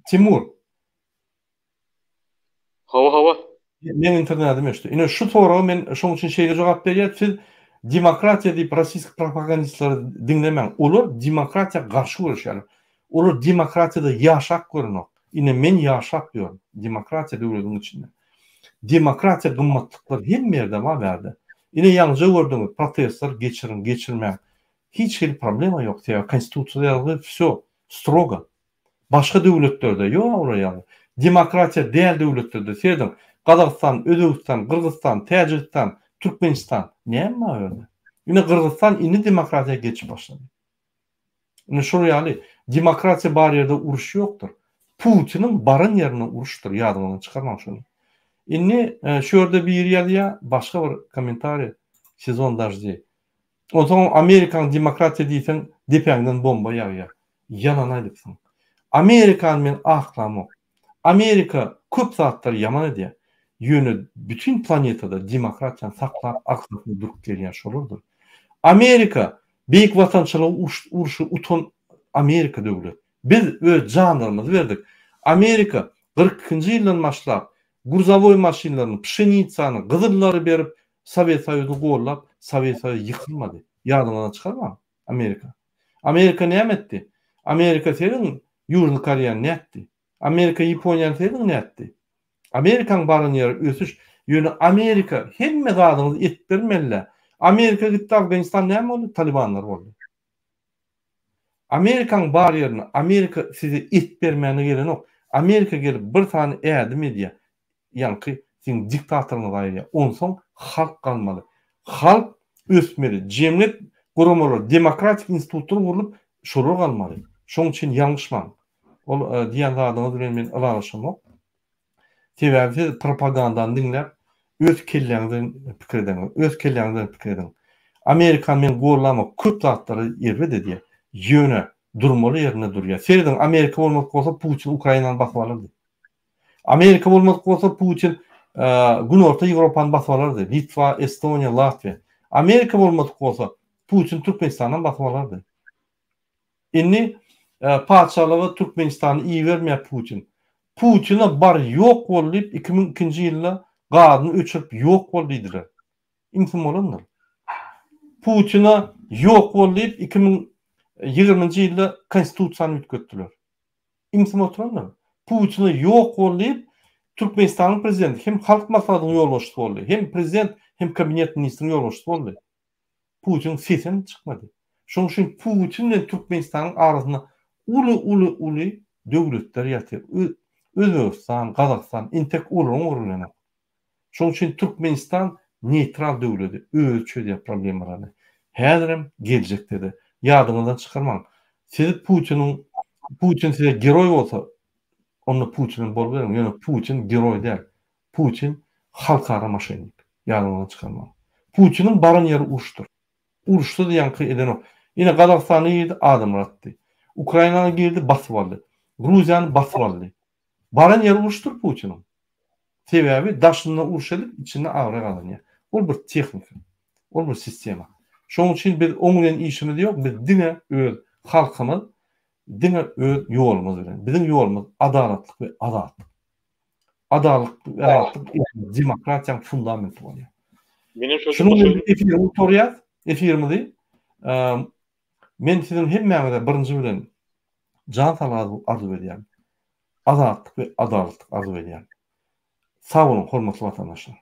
Timur. Hawa. Men internetim ýeşdi. Ine şu soragy men şoň üçin şeýle jogap berýär. Siz demokratiýa diýip rossiýsk propagandistlary dinlemäň. Olar demokratiýa garşy görüşýär. Olar demokratiýada ýaşak görünok. Ine men ýaşap ýörüm. Demokratiýa döwletiň içinde. Demokratiýa gymmatlyklar hemme ýerde berdi. Ine ýalňyja gördüňiz protestler geçirmäň. Hiç bir problema ýok. Konstitusiýa ýaly, всё strogo. Başga döwletlerde ýok oraya. Demokratiýa diğer döwletlerde seýdim. Kazakistan, Özbekistan, Kırgızstan, Tacikistan, Türkmenistan näme öyle? Ine Kırgızstan ini demokratiýa geçip başlady. Ine şu ýaly demokratiýa bar ýerde uruş ýokdur. Putinin barın ýerine uruşdur, ýadyňdan çykarmaň şunu. Inni şu ýerde bir ýerle başga bir komentary sezon dajdy. Oňa Amerikan demokratiýa diýsen depäňden bomba ýagýar. Yalan aýdypsyň. Amerikan men aklamo. Amerika köp zatlar ýaman edýär. Ýöne bütün planetada demokratiýany saklap aksyny durup gelýän şolurdur. Amerika beýik watançylyk uruşy utan Amerika döwlet. Biz öz janlarymyzy berdik. Amerika 42-nji ýyldan başlap gurzawoy maşinlaryny, pşenitsany, gyzyllary berip Sowet Soýuzy gollap, Sowet Soýuzy ýykylmady. Ýadyňdan çykarma Amerika. Amerika näme etdi? Amerika seň Ýurny Koreýany näme etdi? Amerika Ýaponiýany seň näme etdi? Amerikan baryn ýeri ösüş Ýöne Amerika hemme zadyňyzy etip bermeli. Amerika gitdi Afganistan näme boldy? Talibanlar boldy. Amerikan bar ýerine Amerika sizi etip bermäni gelenok. Amerika gelip bir tane ädim edýär. Ýanky siň diktatorlygyna gaýýar. Onsoň halk kalmaly. Halk ösmeli. Jemgyýet guramalar, demokratik institutlar gurulyp şolar kalmaly. Şoň üçin ýalňyşman. Ol diýen zadyňyz bilen men alaşamok. Sebäbi propagandanı dinläp öz kelleňizden pikir edin. Öz kelleňizden pikir edin. Amerika men gorlama köp zatlary ýerbe dedi. Ýöne durmaly ýerine durýar. Seredin Amerika bolmak bolsa Putin Ukrainany basyp alardy. Amerika bolmak bolsa Putin Günorta Ýewropany basyp alardy. Litwa, Estoniya, Latviýa. Amerika bolmak bolsa Putin Türkmenistany basyp alardy. Inni paçalygy Türkmenistany iyi bermeýär Putin. Putin'a bar yok bolýup 2002-nji ýylda gadyny öçürüp yok boldydylar. Imkan bolanlar. Putin'a yok bolýup 2020-nji ýylda konstitusiýany ütkötdiler. Imkan oturanlar. Putin'a yok bolýup Türkmenistanyň prezidenti hem halk maslahatynyň ýolbaşçysy boldy, hem prezident hem kabinet ministriniň ýolbaşçysy boldy. Putin sesen çykmady. Şoň üçin Putin bilen Türkmenistanyň arasyna uly döwletler ýatyr. Özbekistan, Kazakistan, intek urulany. Şoň üçin Türkmenistan neutral döwleti, öz çöýdýär problemlerini. Häzirim geljekde de ýadyňyzdan çykarmaň. Siz Putin size geroy bolsa, onu Putin bolýar, ýöne Putin geroy däl. Putin halkara maşynik. Ýadyňyzdan çykarmaň. Putinin barın ýeri uruşdur. Uruşdy diýen eden o. Ýene Kazakstany ýerdi adam atdy. Ukrainany girdi basyp aldy. Gruziýany basyp aldy. Barın yer uruştur Putin'in. Sebäbi daşyndan uruş edip içinde agry galanýar. Ol bir tehnika. Ol bir sistema. Şoň üçin biz oňuň işimiz ýok, biz dine öz halkymyz, dine öz ýolumyz bilen. Bizim ýolumyz adalatlyk we azatlyk. Adalatlyk we azatlyk demokratiýanyň fundamenty bolýar. Şunu efirimizi men sizin hemmäňize birinji bilen jan salagy arzu edýär. Azatlyk we adalatlyk arzu edýär. Sağ olun, hormatly vatandaşlar.